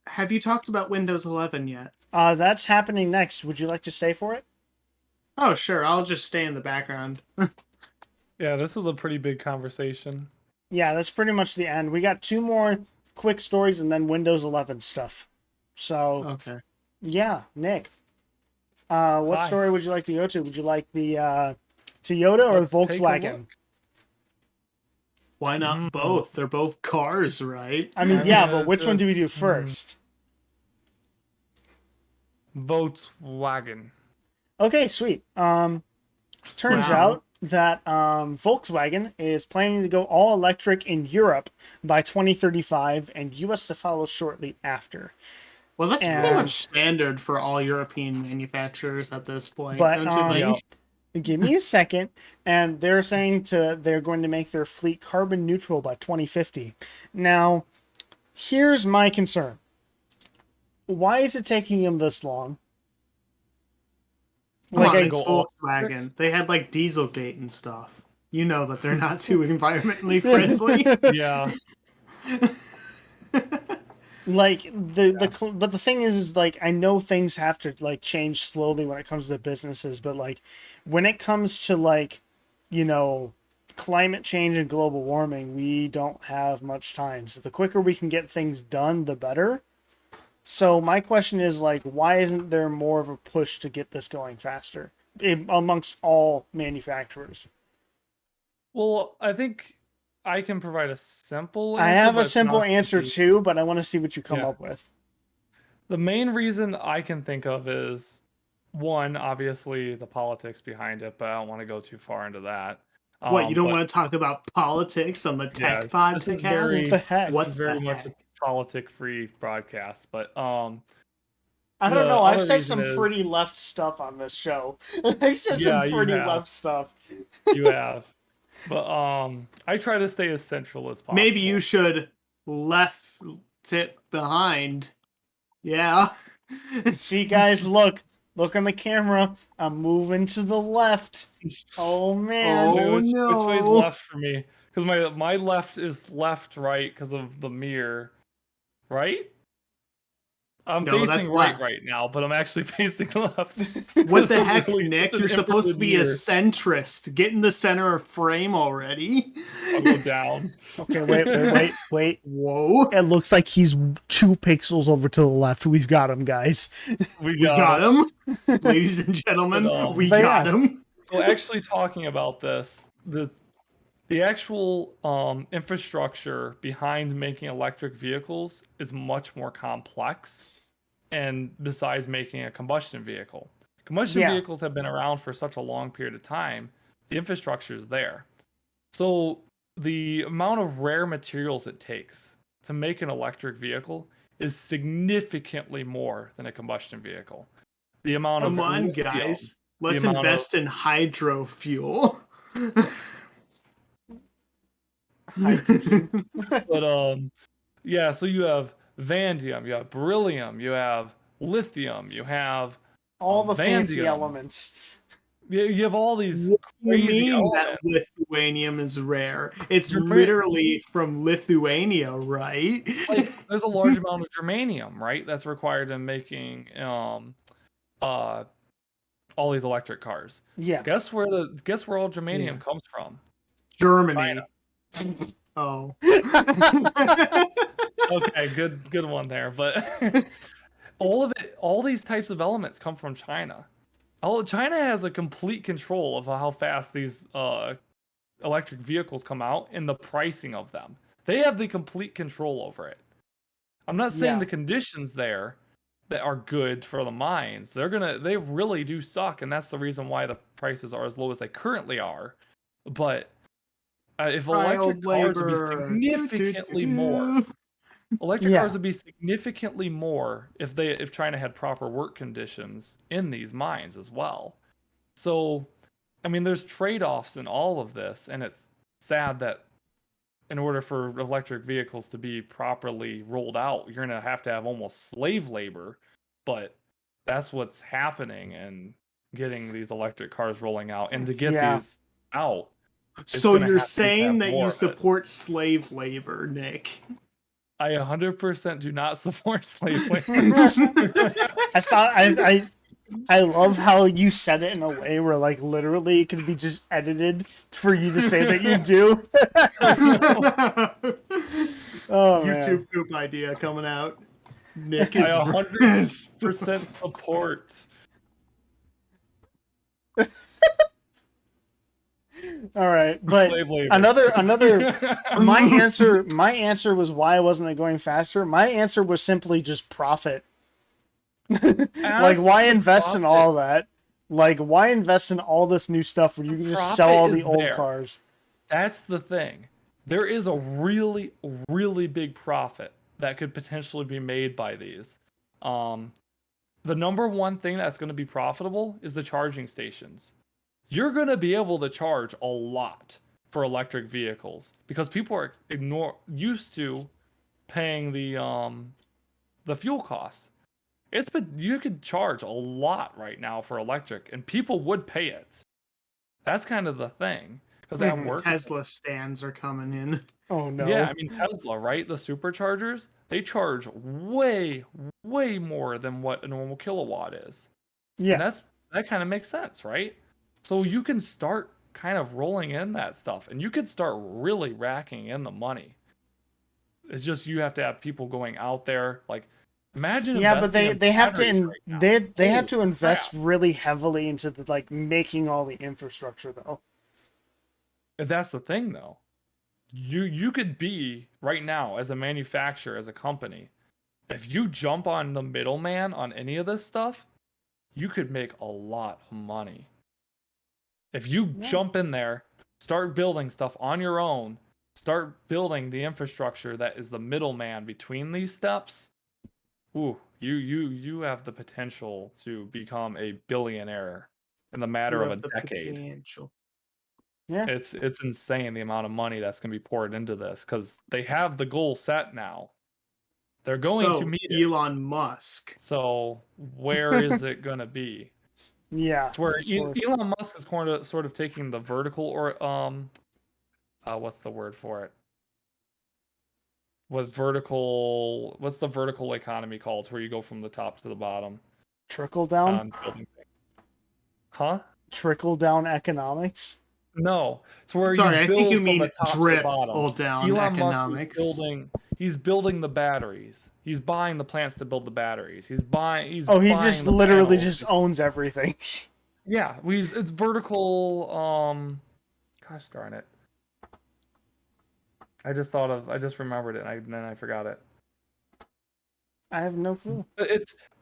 D: Have you talked about Windows 11 yet?
A: That's happening next. Would you like to stay for it?
D: Oh, sure. I'll just stay in the background.
B: Yeah, this is a pretty big conversation.
A: Yeah, that's pretty much the end. We got 2 more quick stories and then Windows 11 stuff. So,
D: Okay.
A: yeah, Nick. What
B: Hi.
A: story would you like to go to? Would you like the Toyota or
B: Let's take a
A: Volkswagen?
B: look.
D: Why not
B: Mm.
D: both? They're both cars, right?
A: I mean, yeah, but
B: it's-
A: which one do we do
B: it's,
A: first?
B: Volkswagen.
A: Okay, sweet. Turns
D: Wow.
A: out that Volkswagen is planning to go all electric in Europe by 2035 and US to follow shortly after.
D: Well, that's pretty
A: And-
D: much standard for all European manufacturers at this point.
A: But,
D: don't you think?
A: Give me a second. And they're saying they're going to make their fleet carbon neutral by 2050. Now, here's my concern. Why is it taking them this long?
D: Come on,
A: I-
D: it's
B: go all-
D: Volkswagen. They had like Dieselgate and stuff. You know that they're not too environmentally friendly.
B: Yeah.
A: Like but the thing is like I know things have to like change slowly when it comes to businesses, but like when it comes to like, you know, climate change and global warming, we don't have much time. So the quicker we can get things done, the better. So my question is like, why isn't there more of a push to get this going faster amongst all manufacturers?
B: Well, I think I can provide a simple answer.
A: I have
B: but
A: a
B: it's
A: simple
B: not
A: answer
B: easy.
A: too, but I want to see what you come
B: Yeah.
A: up with.
B: The main reason I can think of is one, obviously the politics behind it, but I don't want to go too far into that.
D: What, you don't
B: but
D: want to talk about politics on the Tech
B: yes,
D: Pod
B: this is
D: podcast?
B: very-
A: What the heck?
B: this
D: What
B: is very
D: the
B: much
D: heck?
B: a politic-free broadcast, but
A: I don't
B: The
A: know. I've
B: other
A: said
B: reason
A: some
B: is-
A: pretty left stuff on this show. I've said
B: Yeah,
A: some
B: you
A: pretty
B: have.
A: left stuff.
B: you have. But I try to stay as central as possible.
D: Maybe you should left it behind. Yeah.
A: See, guys, look on the camera. I'm moving to the left. Oh man.
D: Oh,
B: Which way's
D: no.
B: left for me? Because my left is left, right, because of the mirror, right? I'm
D: No, that's
B: facing right
D: left.
B: right now, but I'm actually facing left.
D: What
B: It's
D: the
B: a
D: heck,
B: really-
D: Nick?
B: it's an
D: You're supposed to
B: inverted
D: be a
B: mirror.
D: centrist. Get in the center of frame already.
B: I'll go down.
A: Okay, wait.
D: Whoa.
A: It looks like he's 2 pixels over to the left. We've got him, guys.
B: We
D: We got
B: it.
D: him. Ladies and gentlemen,
B: But,
D: we
A: but
D: got
A: yeah.
D: him.
B: So actually talking about this, the actual infrastructure behind making electric vehicles is much more complex, and besides making a combustion vehicle. Combustion
A: Yeah.
B: vehicles have been around for such a long period of time. The infrastructure is there. So the amount of rare materials it takes to make an electric vehicle is significantly more than a combustion vehicle. The amount
D: Come
B: of
D: on,
B: lithium-
D: guys. Let's
B: amount
D: invest in hydro fuel.
A: Hydrogen.
B: But yeah, so you have vanadium, you have beryllium, you have lithium, you have
A: All the fancy
B: vanadium.
A: elements.
B: You have all these
D: What do you
B: crazy
D: mean that
B: elements.
D: Lithuanium is rare? It's
B: Germa-
D: literally from Lithuania, right?
B: Like there's a large amount of germanium, right? That's required in making all these electric cars.
A: Yeah.
B: Guess where all germanium
A: Yeah.
B: comes from?
D: Germany. Oh.
B: Okay, good one there. But all these types of elements come from China. China has a complete control of how fast these electric vehicles come out and the pricing of them. They have the complete control over it. I'm not saying
A: Yeah.
B: the conditions there that are good for the mines. They really do suck, and that's the reason why the prices are as low as they currently are. But if electric cars would be significantly more, electric
A: Yeah.
B: cars would be significantly more if China had proper work conditions in these mines as well. So, I mean, there's trade-offs in all of this, and it's sad that in order for electric vehicles to be properly rolled out, you're going to have almost slave labor, but that's what's happening and getting these electric cars rolling out. And to get
A: Yeah.
B: these out,
D: So
B: gonna
D: you're
B: have to
D: saying
B: have
D: that
B: more
D: you
B: of it.
D: support slave labor, Nick?
B: I 100% do not support slave labor.
A: I thought I love how you said it in a way where like literally it could be just edited for you to say that you do. Oh man.
D: YouTube poop idea coming out. Nick
B: I
D: is
B: 100% support.
A: All right, but
B: Slave labor.
A: another my answer was why wasn't it going faster? My answer was simply just profit. Like why invest in all that? Like why invest in all this new stuff when you can just sell all the old cars?
B: That's the thing. There is a really, really big profit that could potentially be made by these. The number one thing that's going to be profitable is the charging stations. You're going to be able to charge a lot for electric vehicles because people are used to paying the fuel costs. You could charge a lot right now for electric, and people would pay it. That's kind of the thing because at work,
D: Tesla stands are coming in.
A: Oh no.
B: yeah, I mean Tesla, right? The superchargers, they charge way, way more than what a normal kilowatt is.
A: Yeah.
B: And that kind of makes sense, right? So you can start kind of rolling in that stuff, and you could start really racking in the money. It's just you have to have people going out there, like imagine.
A: Yeah, but
B: investing in
A: they have to
B: batteries right now.
A: they have to
B: Holy
A: invest
B: crap.
A: really heavily into the like making all the infrastructure though.
B: That's the thing, though. You could be right now as a manufacturer, as a company, if you jump on the middleman on any of this stuff, you could make a lot of money. If you jump in there, start building stuff on your own, start building the infrastructure that is the middleman between these steps, ooh, you have the potential to become a billionaire in the matter of a decade.
D: Potential.
A: Yeah.
B: It's insane the amount of money that's going to be poured into this because they have the goal set now. They're going to meet
D: Elon Musk.
B: So where is it going to be?
A: Yeah.
B: It's where
A: of course.
B: Elon Musk is sort of taking the vertical or what's the word for it? What's the vertical economy called? It's where you go from the top to the bottom.
A: Trickle down?
B: On building things. Huh?
A: Trickle down economics?
B: No, it's where
D: Sorry,
B: you
D: I
B: build
D: think you
B: from
D: mean
B: the top to the
D: drip
B: bottom.
D: all down
B: Elon
D: economics.
B: Musk is he's building the batteries. He's buying the plants to build the batteries. He
A: He
B: buying
A: just
B: the
A: literally
B: panels.
A: just owns everything.
B: Yeah, it's vertical. Gosh darn it! I just remembered it, and then I forgot it.
A: I have no clue.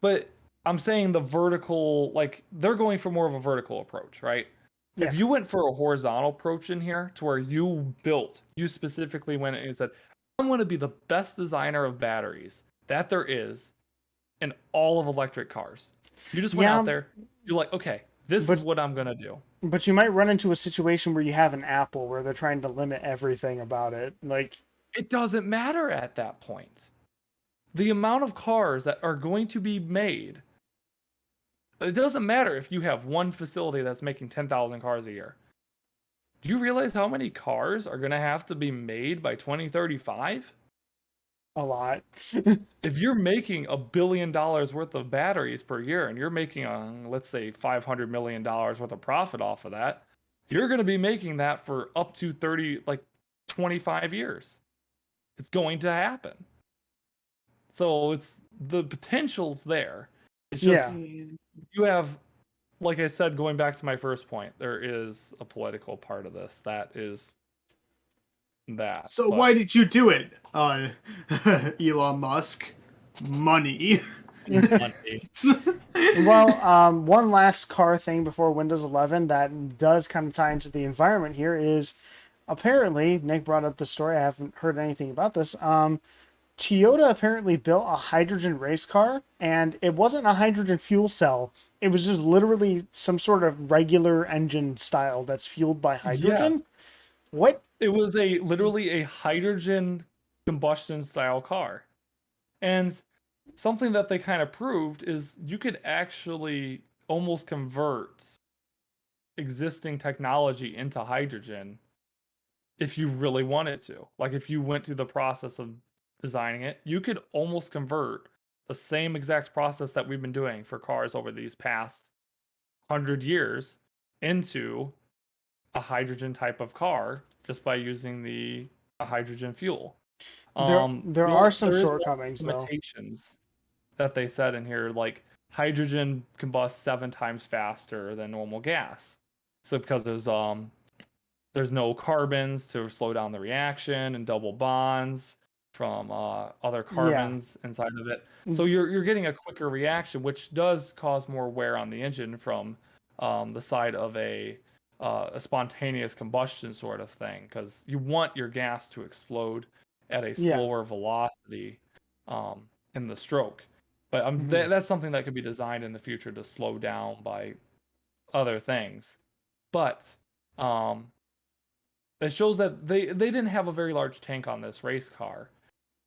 B: But I'm saying the vertical, like they're going for more of a vertical approach, right?
A: Yeah.
B: If you went for a horizontal approach in here, to where you specifically went and said, "I'm going to be the best designer of batteries that there is in all of electric cars." You just went out there. You're like, okay, This
A: But
B: is what I'm gonna do.
A: but you might run into a situation where you have an Apple where they're trying to limit everything about it. Like,
B: It doesn't matter at that point. The amount of cars that are going to be made, it doesn't matter if you have one facility that's making 10,000 cars a year. Do you realize how many cars are going to have to be made by 2035?
A: a lot.
B: If you're making $1 billion worth of batteries per year and you're making, let's say, $500 million worth of profit off of that, you're going to be making that for up to 25 years. It's going to happen. So it's the potential's there. It's just you have, like I said, going back to my first point, there is a political part of this that is that.
D: So why did you do it, Elon Musk? Money.
A: Well, one last car thing before Windows 11 that does kind of tie into the environment here is apparently, Nick brought up the story. I haven't heard anything about this. Toyota apparently built a hydrogen race car, and it wasn't a hydrogen fuel cell. It was just literally some sort of regular engine style that's fueled by hydrogen.
B: Yes.
A: What?
B: It was literally a hydrogen combustion style car. And something that they kind of proved is you could actually almost convert existing technology into hydrogen if you really wanted to. Like if you went through the process of designing it, you could almost convert the same exact process that we've been doing for cars over these past 100 years into a hydrogen type of car just by using a hydrogen fuel.
A: There are some shortcomings, though.
B: Limitations that they said in here, like hydrogen combusts 7 times faster than normal gas. So because there's no carbons to slow down the reaction and double bonds from other carbons inside of it. So you're getting a quicker reaction, which does cause more wear on the engine from the side of a spontaneous combustion sort of thing, because you want your gas to explode at a slower velocity in the stroke. But that's something that could be designed in the future to slow down by other things. But it shows that they didn't have a very large tank on this race car,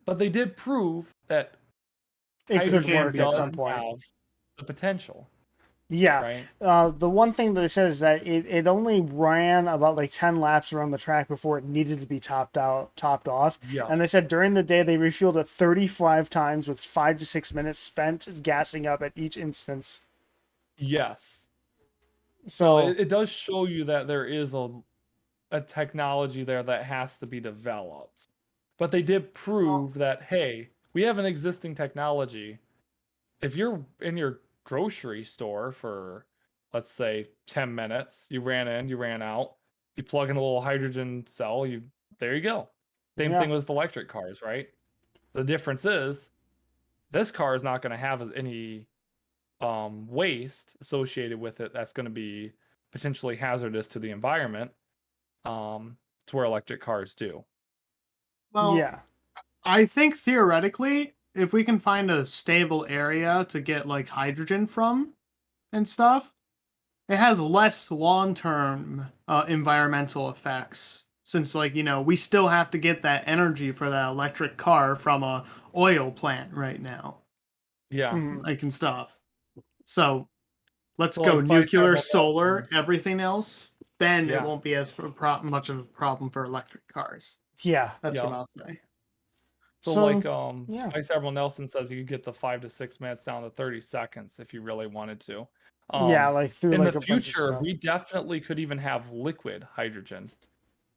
B: but they did prove that
A: it could work at some
B: have
A: point.
B: the potential.
A: Yeah.
B: Right?
A: The one thing that they said is that it only ran about like 10 laps around the track before it needed to be topped off.
B: Yeah.
A: And they said during the day they refueled it 35 times with 5 to 6 minutes spent gassing up at each instance.
B: Yes.
A: So
B: it does show you that there is a technology there that has to be developed. But they did prove that, hey, we have an existing technology. If you're in your grocery store for, let's say, 10 minutes, you ran in, you ran out, you plug in a little hydrogen cell, there you go. Same thing with electric cars, right? The difference is this car is not going to have any waste associated with it that's going to be potentially hazardous to the environment, to where electric cars do.
D: Well, I think theoretically, if we can find a stable area to get like hydrogen from and stuff, it has less long-term environmental effects. Since, like, we still have to get that energy for that electric car from a oil plant right now.
B: Yeah.
D: Like, and stuff. So let's
B: So,
D: go
B: like,
D: nuclear,
B: 5
D: solar, everything else. Then it
B: Yeah.
D: won't be as much of a problem for electric cars.
A: yeah.
D: That's what I'll say.
B: So like Ice Admiral Nelson says you could get the 5 to 6 minutes down to 30 seconds if you really wanted to.
A: Like through
B: in
A: like
B: the
A: a bunch of
B: future,
A: stuff.
B: we definitely could even have liquid hydrogen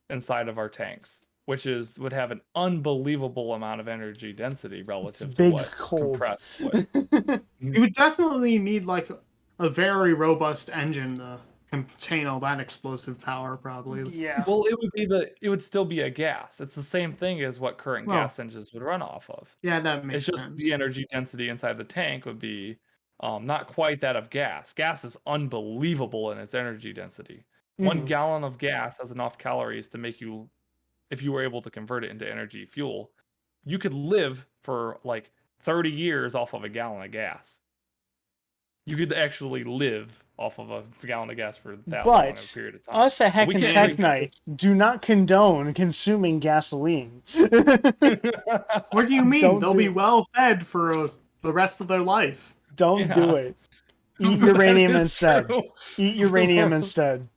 B: inside of our tanks, which would have an unbelievable amount of energy density relative to
A: big
B: what
A: cold.
B: compressed would.
D: You would definitely need like a very robust engine to contain all that explosive power, probably.
A: Yeah.
B: Well, it would still be a gas. It's the same thing as what current gas engines would run off of.
D: Yeah, that makes
B: It's just
D: sense.
B: the energy density inside the tank would be not quite that of gas. Gas is unbelievable in its energy density. 1 gallon of gas has enough calories to make you, if you were able to convert it into energy fuel, you could live for like 30 years off of a gallon of gas. you could actually live off of a gallon of gas for that long of
A: But
B: a period of time.
A: us at
B: We
A: Heckin
B: can't
A: Tech
B: even-
A: Night do not condone consuming gasoline.
D: What do you mean?
A: Don't
D: They'll
A: do
D: be
A: it.
D: well fed for the rest of their life.
A: Don't do
B: Yeah.
A: it. Eat
B: That
A: uranium
B: is
A: instead.
B: true.
A: Eat uranium instead.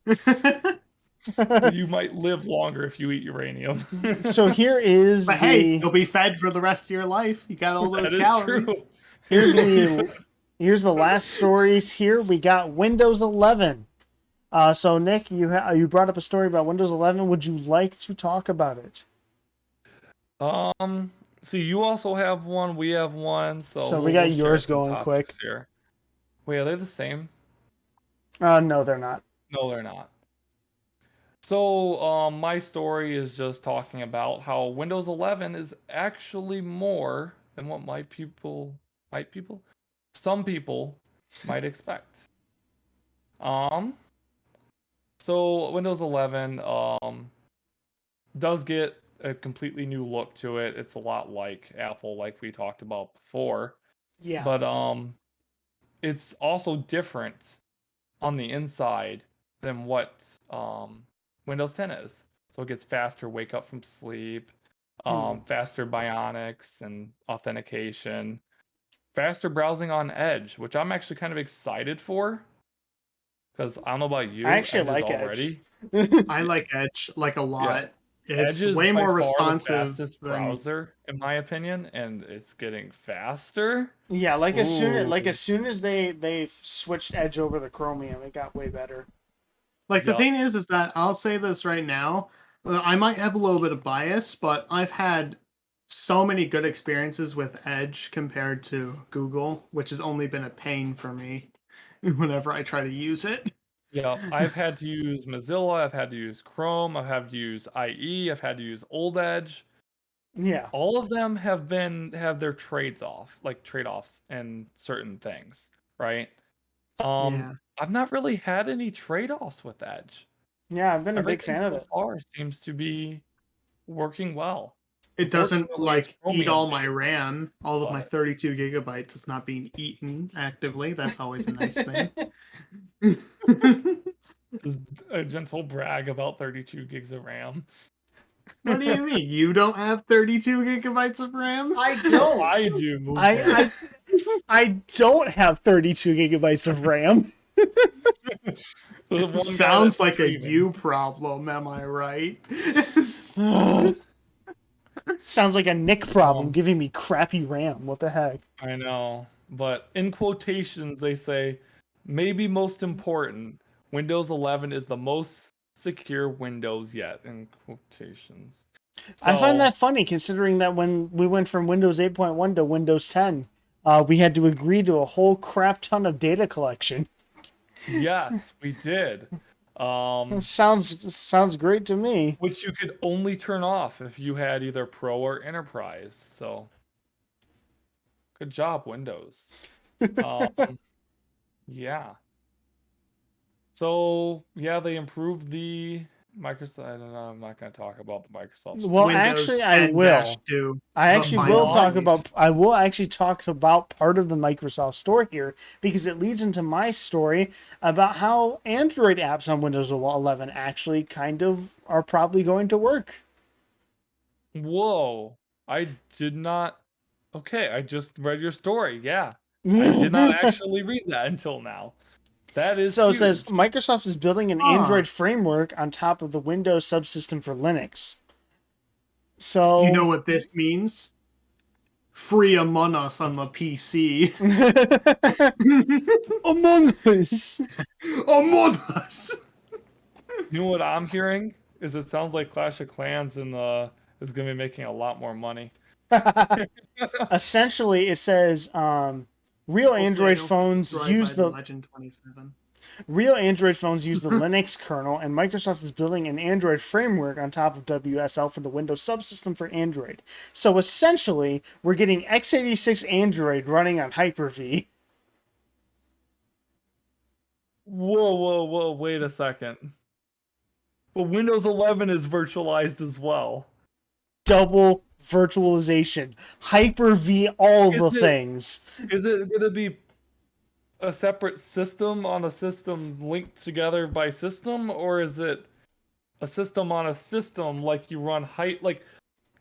B: But you might live longer if you eat uranium.
A: So here is
D: But hey,
A: the
D: you'll be fed for the rest of your life. You got all those
B: That is
D: calories.
B: true.
A: here's the last stories. Here we got Windows 11. So Nick, you brought up a story about Windows 11. Would you like to talk about it?
B: See, you also have one. We have one.
A: So we got
B: share
A: yours
B: some
A: going quick.
B: topics here. Wait, are they the same?
A: No, they're not.
B: No, they're not. So, my story is just talking about how Windows 11 is actually more than what some people might expect. So Windows 11 does get a completely new look to it. It's a lot like Apple, like we talked about before.
A: Yeah.
B: But it's also different on the inside than what Windows 10 is. So it gets faster wake up from sleep, faster bionics and authentication, faster browsing on Edge, which I'm actually kind of excited for. Because I don't know about you,
A: I actually
B: Edge is
A: like
B: already.
D: I like Edge like a lot. It's
B: Edge is
D: way
B: by
D: more
B: far
D: responsive
B: the fastest
D: than
B: browser, in my opinion, and it's getting faster.
A: Yeah, as soon
B: Ooh.
A: as they switched Edge over to Chromium, it got way better.
D: like the
B: Yup.
D: thing is that I'll say this right now. I might have a little bit of bias, but I've had so many good experiences with Edge compared to Google, which has only been a pain for me whenever I try to use it.
B: Yeah, I've had to use Mozilla, I've had to use Chrome, I've had to use IE, I've had to use Old Edge.
A: Yeah.
B: All of them have their trade-offs and certain things, right?
D: Yeah.
B: I've not really had any trade-offs with Edge.
A: Yeah, I've been a big
B: Everything
A: fan of
B: so
A: it.
B: far seems to be working well.
D: It doesn't
B: Unfortunately, it's
D: like eat all my
B: Chromium-based,
D: RAM. All of my
B: but
D: 32 gigabytes is not being eaten actively. That's always a nice thing.
B: just a gentle brag about 32 gigs of RAM.
D: What do you mean? You don't have 32 gigabytes of RAM?
A: I don't.
B: I do. Move
A: I don't have 32 gigabytes of RAM.
B: The one guy
D: Sounds
B: that's
D: like a
B: streaming.
D: you problem, am I right?
A: Sounds like a Nick problem,
B: Um,
A: giving me crappy RAM. What the heck?
B: I know, but in quotations they say, maybe most important, Windows 11 is the most secure Windows yet, in quotations.
A: I find
B: So,
A: that funny, considering that when we went from Windows 8.1 to Windows 10, we had to agree to a whole crap ton of data collection.
B: yes, we did.
A: Sounds great to me.
B: Which you could only turn off if you had either Pro or Enterprise. So, good job, Windows. Yeah. So, yeah, they improved the Microsoft. I don't know. I'm not going to talk about the Microsoft stuff.
A: Well,
D: Windows
A: actually, I
D: 10-2,
A: will. I
D: the
A: actually
D: final
A: will talk
D: release.
A: about. I will actually talk about part of the Microsoft Store here because it leads into my story about how Android apps on Windows 11 actually kind of are probably going to work.
B: Whoa. I did not. Okay, I just read your story. Yeah. I did not actually read that until now. That is
A: So it
B: huge.
A: says Microsoft is building an
D: Huh.
A: Android framework on top of the Windows subsystem for Linux. So
D: You know what this means? Free Among Us on the PC.
A: Among Us.
D: Among Us!
B: You know what I'm hearing? Is it sounds like Clash of Clans and is going to be making a lot more money.
A: Essentially, it says real Android phones use the
D: Legend 27.
A: real Android phones use the Linux kernel, and Microsoft is building an Android framework on top of WSL for the Windows subsystem for Android. So essentially, we're getting x86 Android running on Hyper-V.
B: Whoa, wait a second. But Windows 11 is virtualized as well.
A: Double virtualization. Hyper-V all the
B: Is it-
A: things.
B: Is it going to be a separate system on a system linked together by system, or is it a system on a system like you run like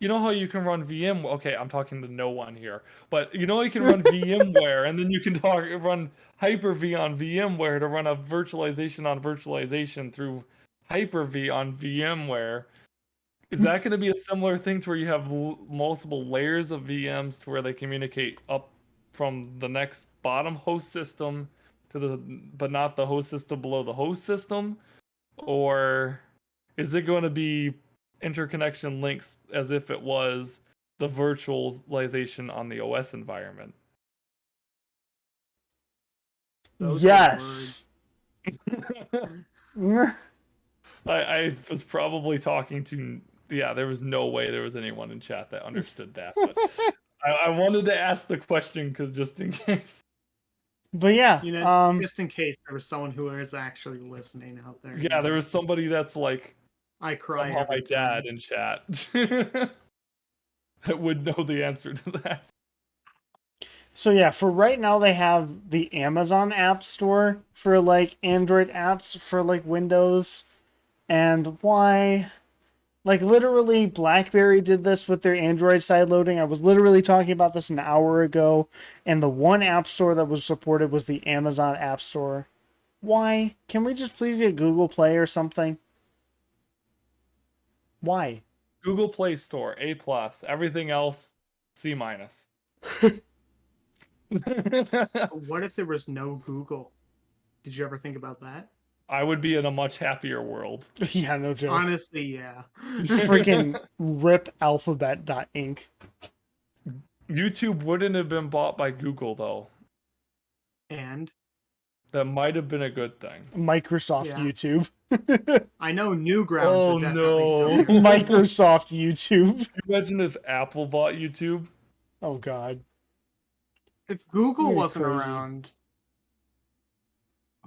B: you know how you can run VM? Okay, I'm talking to no one here, but you know you can run VMware, and then you can run Hyper-V on VMware to run a virtualization on virtualization through Hyper-V on VMware. Is that going to be a similar thing to where you have multiple layers of VMs to where they communicate up from the next bottom host system to but not the host system below the host system? Or is it going to be interconnection links as if it was the virtualization on the OS environment?
D: Those are
A: Yes.
B: I was probably talking to, yeah, there was no way there was anyone in chat that understood that. But I wanted to ask the question because just in case.
A: But yeah,
D: You know, just in case there was someone who is actually listening out there.
B: Yeah, there was somebody that's like
D: I cry
B: somehow my
D: every time.
B: dad in chat that would know the answer to that.
A: so yeah, for right now they have the Amazon App Store for like Android apps for like Windows. And why? Like literally BlackBerry did this with their Android side loading. I was literally talking about this an hour ago, and the one app store that was supported was the Amazon App Store. Why? Can we just please get Google Play or something? Why?
B: Google Play Store, A+. Everything else, C-.
D: What if there was no Google? Did you ever think about that?
B: I would be in a much happier world.
A: Yeah, no joke.
D: Honestly, yeah.
A: Freaking rip alphabet.inc.
B: YouTube wouldn't have been bought by Google, though.
D: And
B: That might have been a good thing.
A: Microsoft
D: Yeah.
A: YouTube.
D: I know Newgrounds
B: Oh,
D: would definitely
B: no.
D: still be
A: Microsoft YouTube.
B: Can you imagine if Apple bought YouTube?
A: Oh god.
D: If Google
A: You're
D: wasn't
A: crazy.
D: around,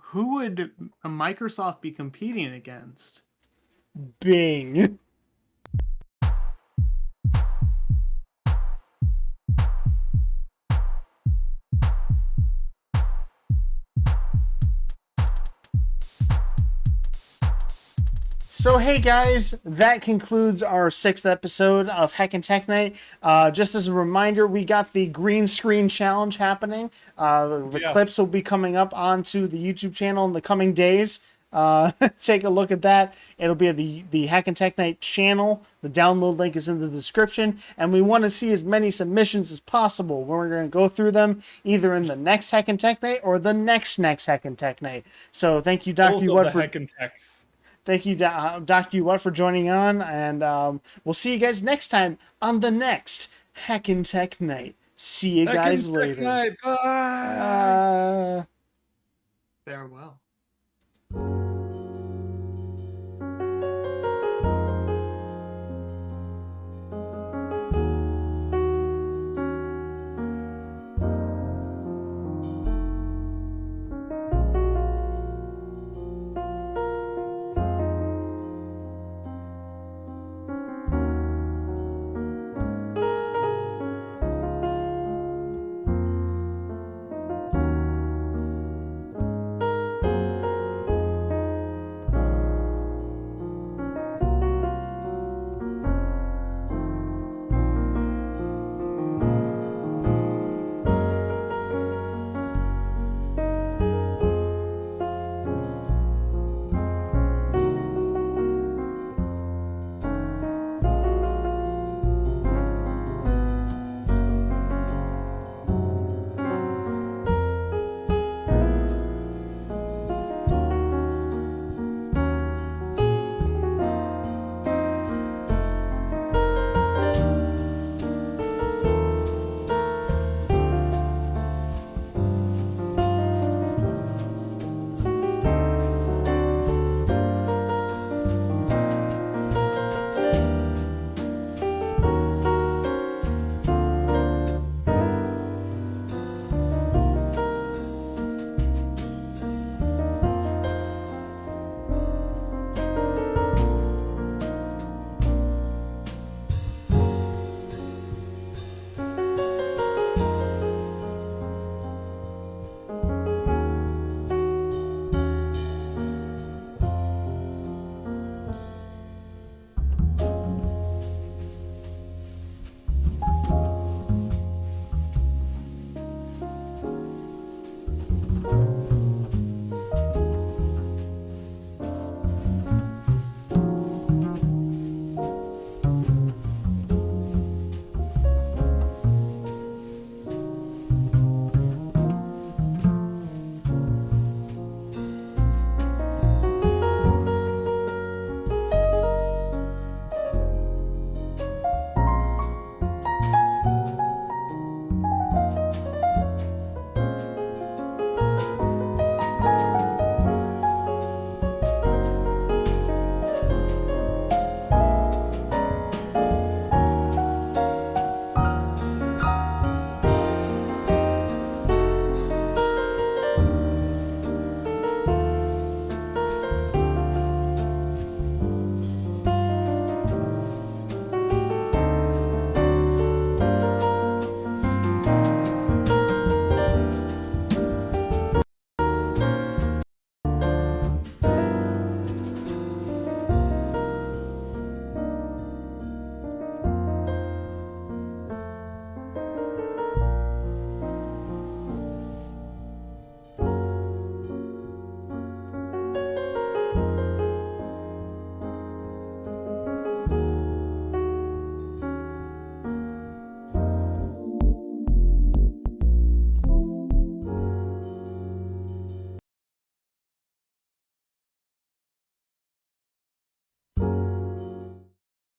D: who would a Microsoft be competing against?
A: Bing. So hey guys, that concludes our 6th episode of Heckin Tech Night. Just as a reminder, we got the green screen challenge happening. The
B: Yeah.
A: clips will be coming up onto the YouTube channel in the coming days. Take a look at that. It'll be at the Heckin Tech Night channel. The download link is in the description, and we want to see as many submissions as possible. We're going to go through them either in the next Heckin Tech Night or the next Heckin Tech Night. So thank you, Dr.
B: Both
A: What,
B: of the
A: for
B: Heckin Techs.
A: thank you, Dr. What, for joining on, and we'll see you guys next time on the next Heckin Tech Night. See you guys
B: Heckin Tech
A: later.
B: Night. Bye.
D: Farewell.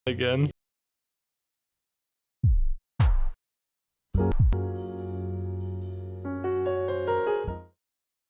B: again.